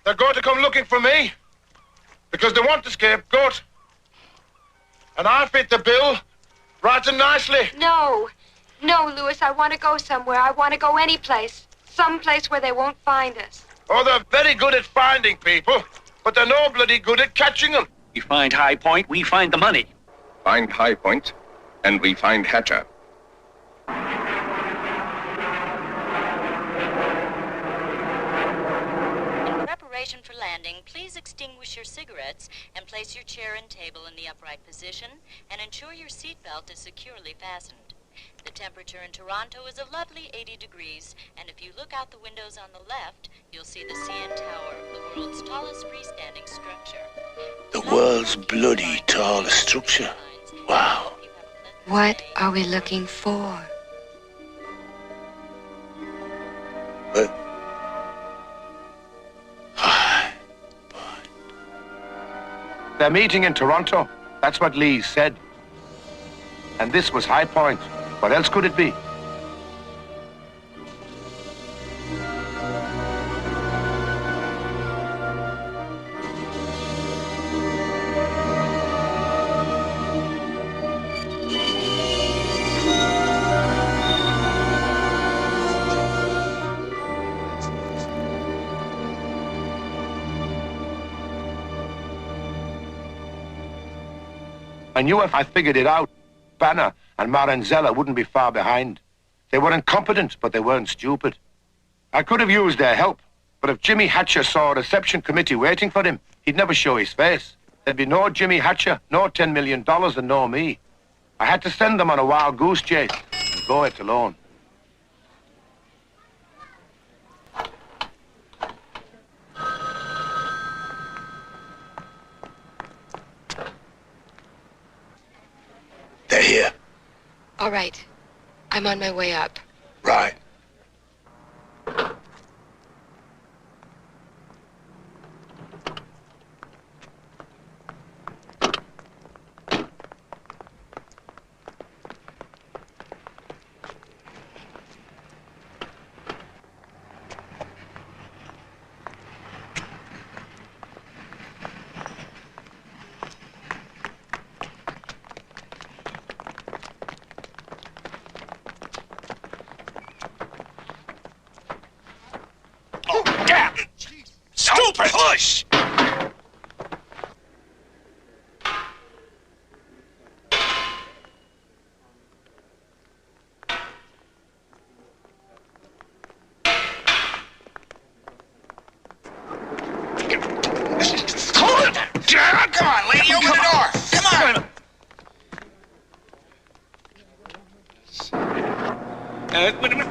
they're going to come looking for me. Because they want the scapegoat. And I fit the bill right and nicely. No. No, Louis, I want to go somewhere. I want to go any place. Some place where they won't find us. Oh, they're very good at finding people, but they're no bloody good at catching them. We find Highpoint, we find the money. Find Highpoint, and we find Hatcher. Preparation for landing. landing, please extinguish your cigarettes and place your chair and table in the upright position and ensure your seatbelt is securely fastened. The temperature in Toronto is a lovely 80 degrees, and if you look out the windows on the left, you'll see the CN Tower, the world's tallest freestanding structure. The world's bloody tallest structure. Wow. What are we looking for? They're meeting in Toronto. That's what Lee said. And this was Highpoint. What else could it be? I knew if I figured it out, Banner and Maranzella wouldn't be far behind. They were incompetent, but they weren't stupid. I could have used their help, but if Jimmy Hatcher saw a reception committee waiting for him, he'd never show his face. There'd be no Jimmy Hatcher, no $10 million, and no me. I had to send them on a wild goose chase and go it alone. They're here. All right. I'm on my way up. Right. Stupid! Push! Come on, lady, open the door! Come on! Wait a minute.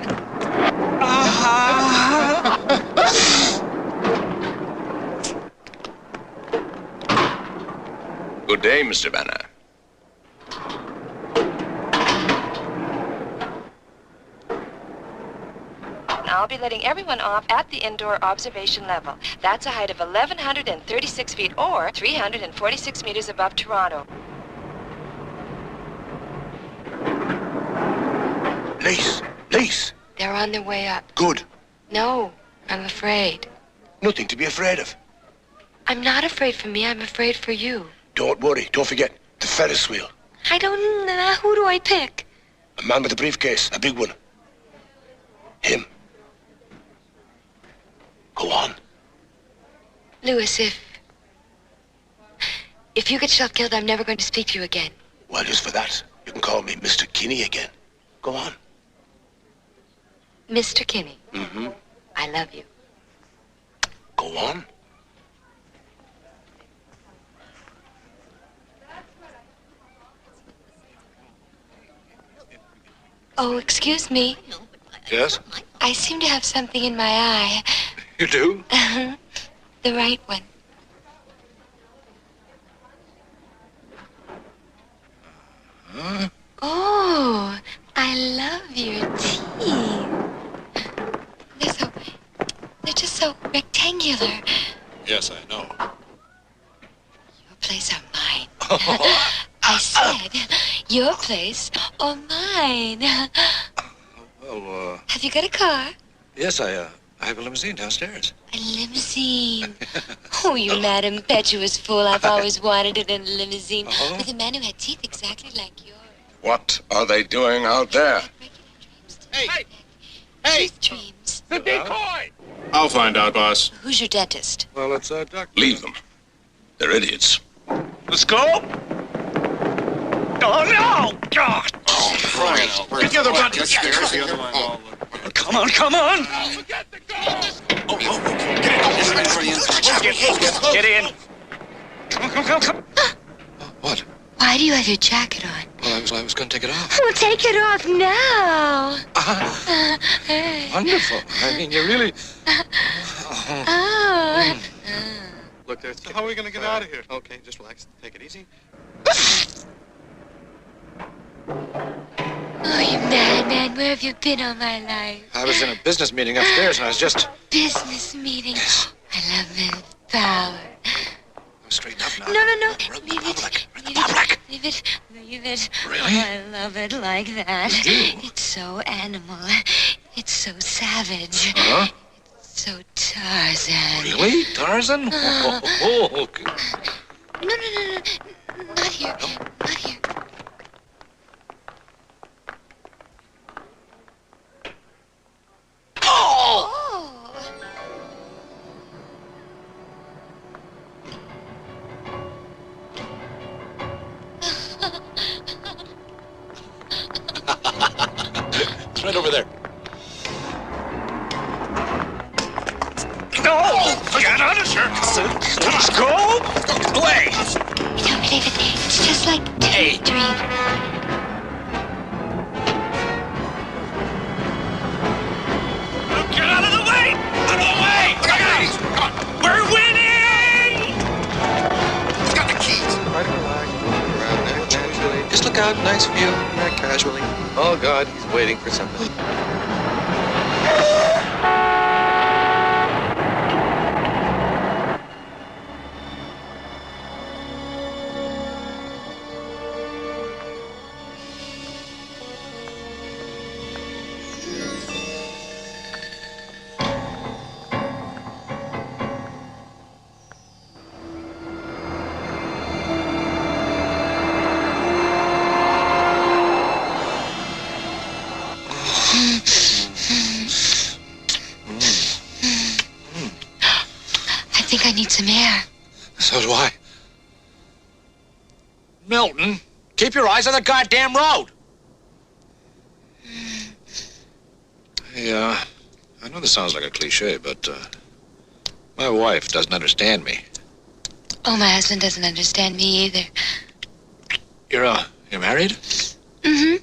Good day, Mr. Banner. I'll be letting everyone off at the indoor observation level. That's a height of 1,136 feet or 346 meters above Toronto. Lise! They're on their way up. Good. No, I'm afraid. Nothing to be afraid of. I'm not afraid for me, I'm afraid for you. Don't worry. Don't forget the Ferris wheel. I don't know. Who do I pick? A man with a briefcase, a big one. Him. Go on. Louis, if you get yourself killed, I'm never going to speak to you again. Well, just for that, you can call me Mr. Kinney again. Go on. Mr. Kinney. Mm-hmm. I love you. Go on. Oh, excuse me. Yes? I seem to have something in my eye. You do? The right one. Huh? Oh, I love your teeth. They're just so rectangular. Yes, I know. Your place or mine? I said, your place or mine? Well, Have you got a car? yes, I have a limousine downstairs. A limousine. Oh, you mad impetuous fool. I've always wanted it in a limousine. Uh-huh. With a man who had teeth exactly like yours. What are they doing out there? Hey! Dreams. The decoy! I'll find out, boss. Who's your dentist? Well, it's a doctor. Leave them. They're idiots. Let's go! Oh, no! God! Oh, Christ. Get the other one. There's the other one. Come on, come on! Oh, get Get in. Come. What? Why do you have your jacket on? Well, I was going to take it off. Well, take it off now. Wonderful. I mean, you really... Oh. Look, how are we going to get out of here? Okay, just relax. Take it easy. Oh, you madman. Where have you been all my life? I was in a business meeting upstairs, and I was just... Business meeting. I love men's power. Straighten up now. No. Leave it. Leave it. Really? Oh, I love it like that. It's so animal. It's so savage. Huh? It's so Tarzan. Really? Tarzan? No. Not here. Not here. Oh! It's right over there. No! Get out of here! Let's go! Away! Don't believe it. It's just like a dream. Get out of the way! Out of the way! Come on! We're winning! He's got the keys. Right, relax. Around there, casually. Just look out, nice view. Right, casually. Oh, God, he's waiting for something. I think I need some air. So do I. Milton, keep your eyes on the goddamn road. Hey, I know this sounds like a cliche, but my wife doesn't understand me. Oh, my husband doesn't understand me either. You're married? Mm-hmm.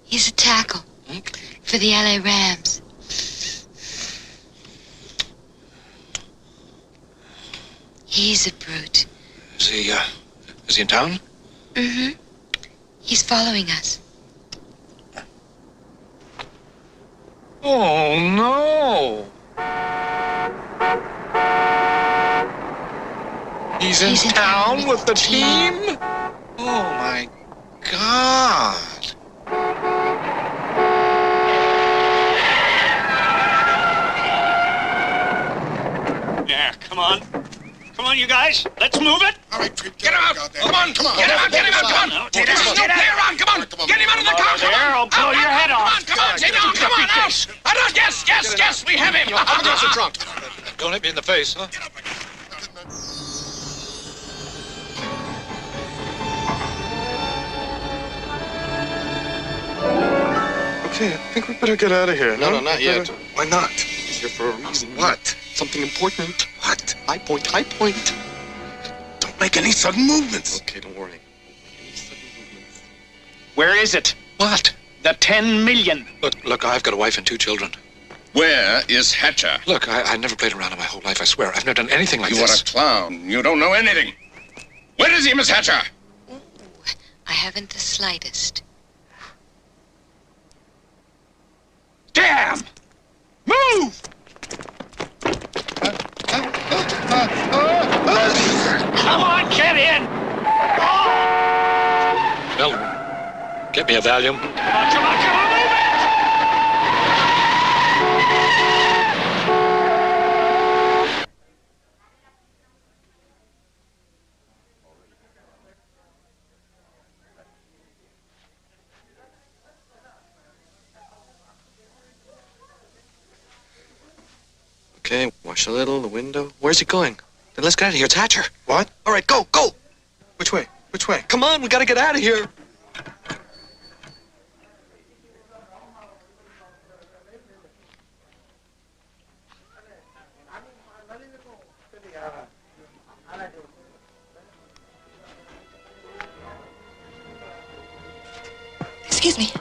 He's a tackle for the LA Rams. He's a brute. Is he in town? Mm-hmm. He's following us. Oh, no. He's in town with the team? Oh, my God. Yeah, come on. Come on, you guys. Let's move it. All right, get him out. Come on. Get him out. Come on. Get There's no player on. Come on. Get him out of the car. Come on. I'll blow your head off. Come on. Sit down. Come on. Out. Yes. We have him. I'll go to the trunk. Don't hit me in the face, huh? Okay, I think we better get out of here. No, not yet. Why not? He's here for a reason. What? Something important. What? Highpoint. Don't make any sudden movements. Okay, don't worry. Where is it? What? The 10 million. Look, I've got a wife and 2 children. Where is Hatcher? Look, I never played around in my whole life, I swear. I've never done anything like You this. are a clown. You don't know anything. Where is he, Miss Hatcher? Ooh, I haven't the slightest. Damn! Move! Come on, get in! Milton, get me a Valium. Come on, move it! Okay, wash a little, the window. Where's he going? Then let's get out of here. It's Hatcher. What? All right, go. Which way? Which way? Come on, we gotta get out of here. Excuse me.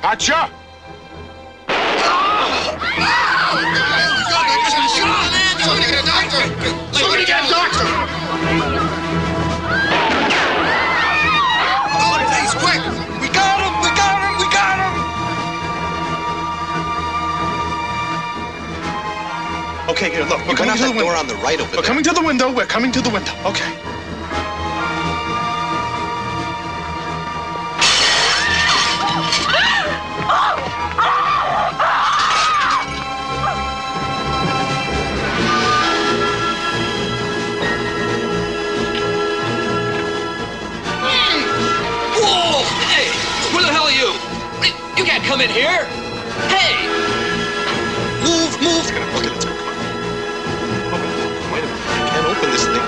Hatcher! Somebody get a doctor! Somebody get a doctor! Oh, please, quick! We got him! We got him! We got him! Okay, here, look. We're coming to the door on the right over there. We're coming to the window. We're coming to the window. Okay. Whoa! Hey! Where the hell are you? You can't come in here! Hey! Move, move! Look at it. Wait a minute. I can't open this thing.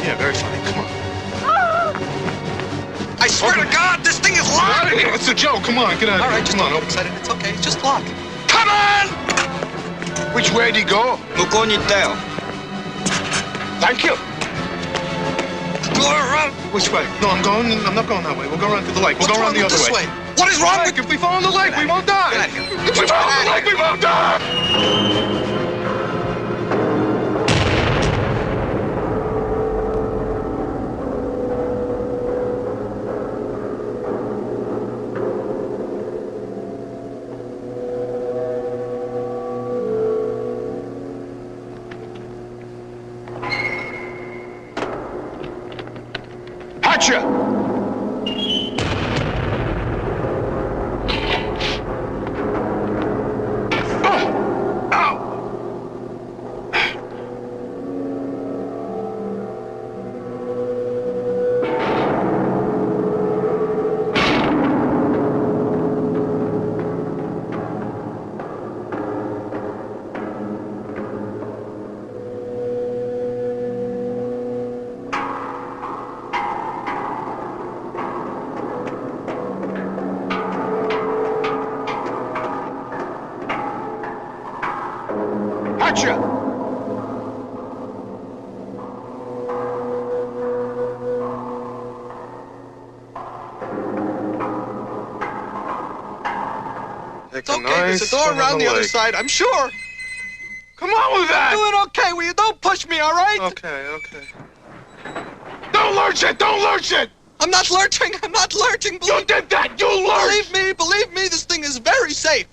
Yeah, very funny. Come on. I swear to God, this thing is locked! Get out of here. It's a joke. Come on, get out of here. All right, just come on. don't get excited. It's okay. It's just locked. Come on! Which way did he go? Thank you. Go around. Which way? No, I'm not going that way. We'll go around to the lake. We'll go around the other way. What is wrong with... If we fall in the lake, we won't die. Get out of here. If we fall in the lake, we won't die! Hatcher! Hatcher! It's okay. There's a door around the other side, I'm sure. Come on with that! I'm doing okay. Will you don't push me, all right? Okay, okay. Don't lurch it! Don't lurch it! I'm not lurching. I'm not lurching. You did that! You lurched! Believe me, this thing is very safe.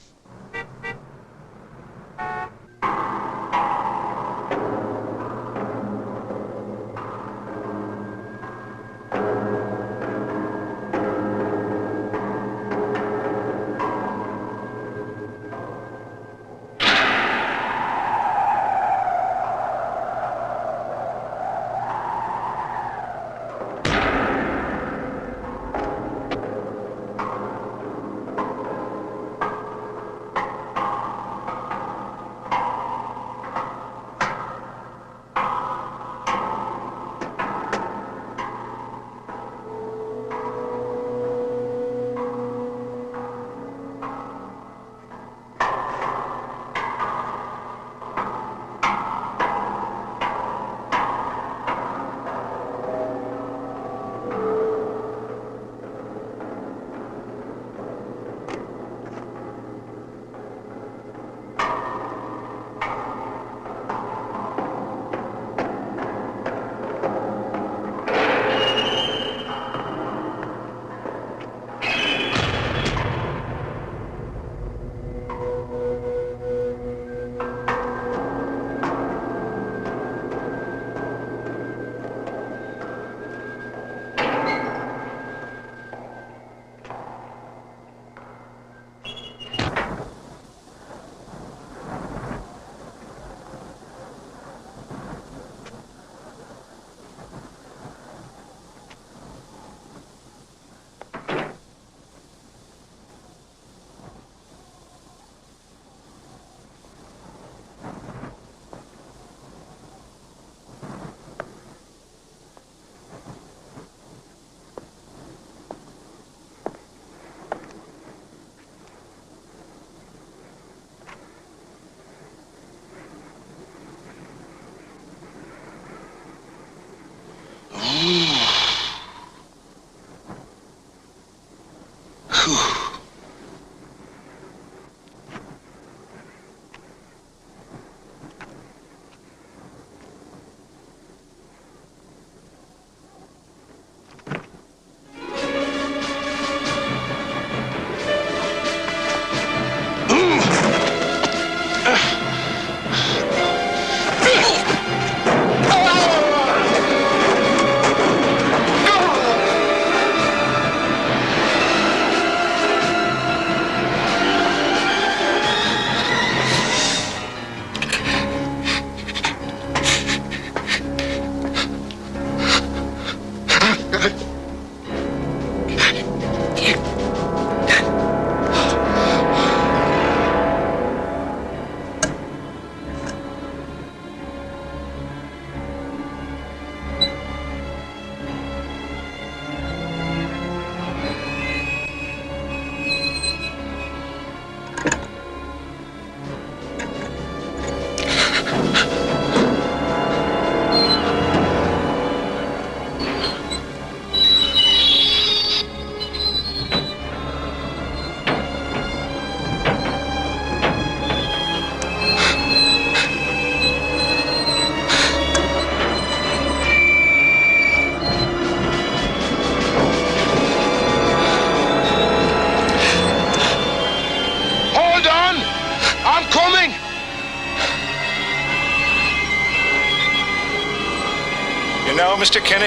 You know, Mr. Kinney,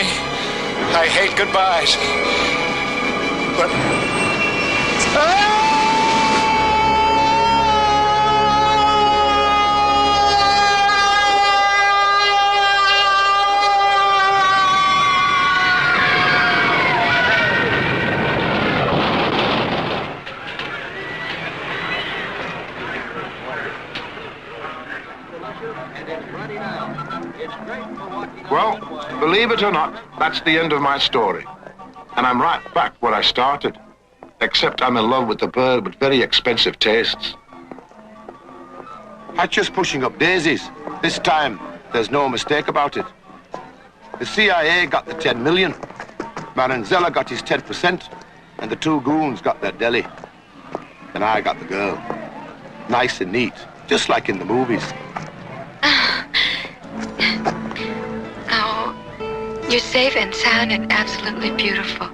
I hate goodbyes. But... Well, believe it or not, that's the end of my story. And I'm right back where I started. Except I'm in love with the bird with very expensive tastes. Hatcher's pushing up daisies. This time, there's no mistake about it. The CIA got the 10 million. Maranzella got his 10%. And the two goons got their deli. And I got the girl. Nice and neat, just like in the movies. Oh, you're safe and sound and absolutely beautiful.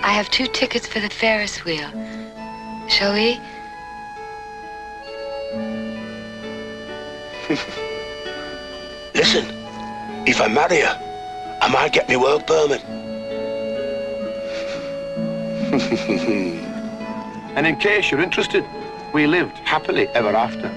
I have 2 tickets for the Ferris wheel. Shall we? Listen, if I marry her, I might get me work permit. And in case you're interested, we lived happily ever after.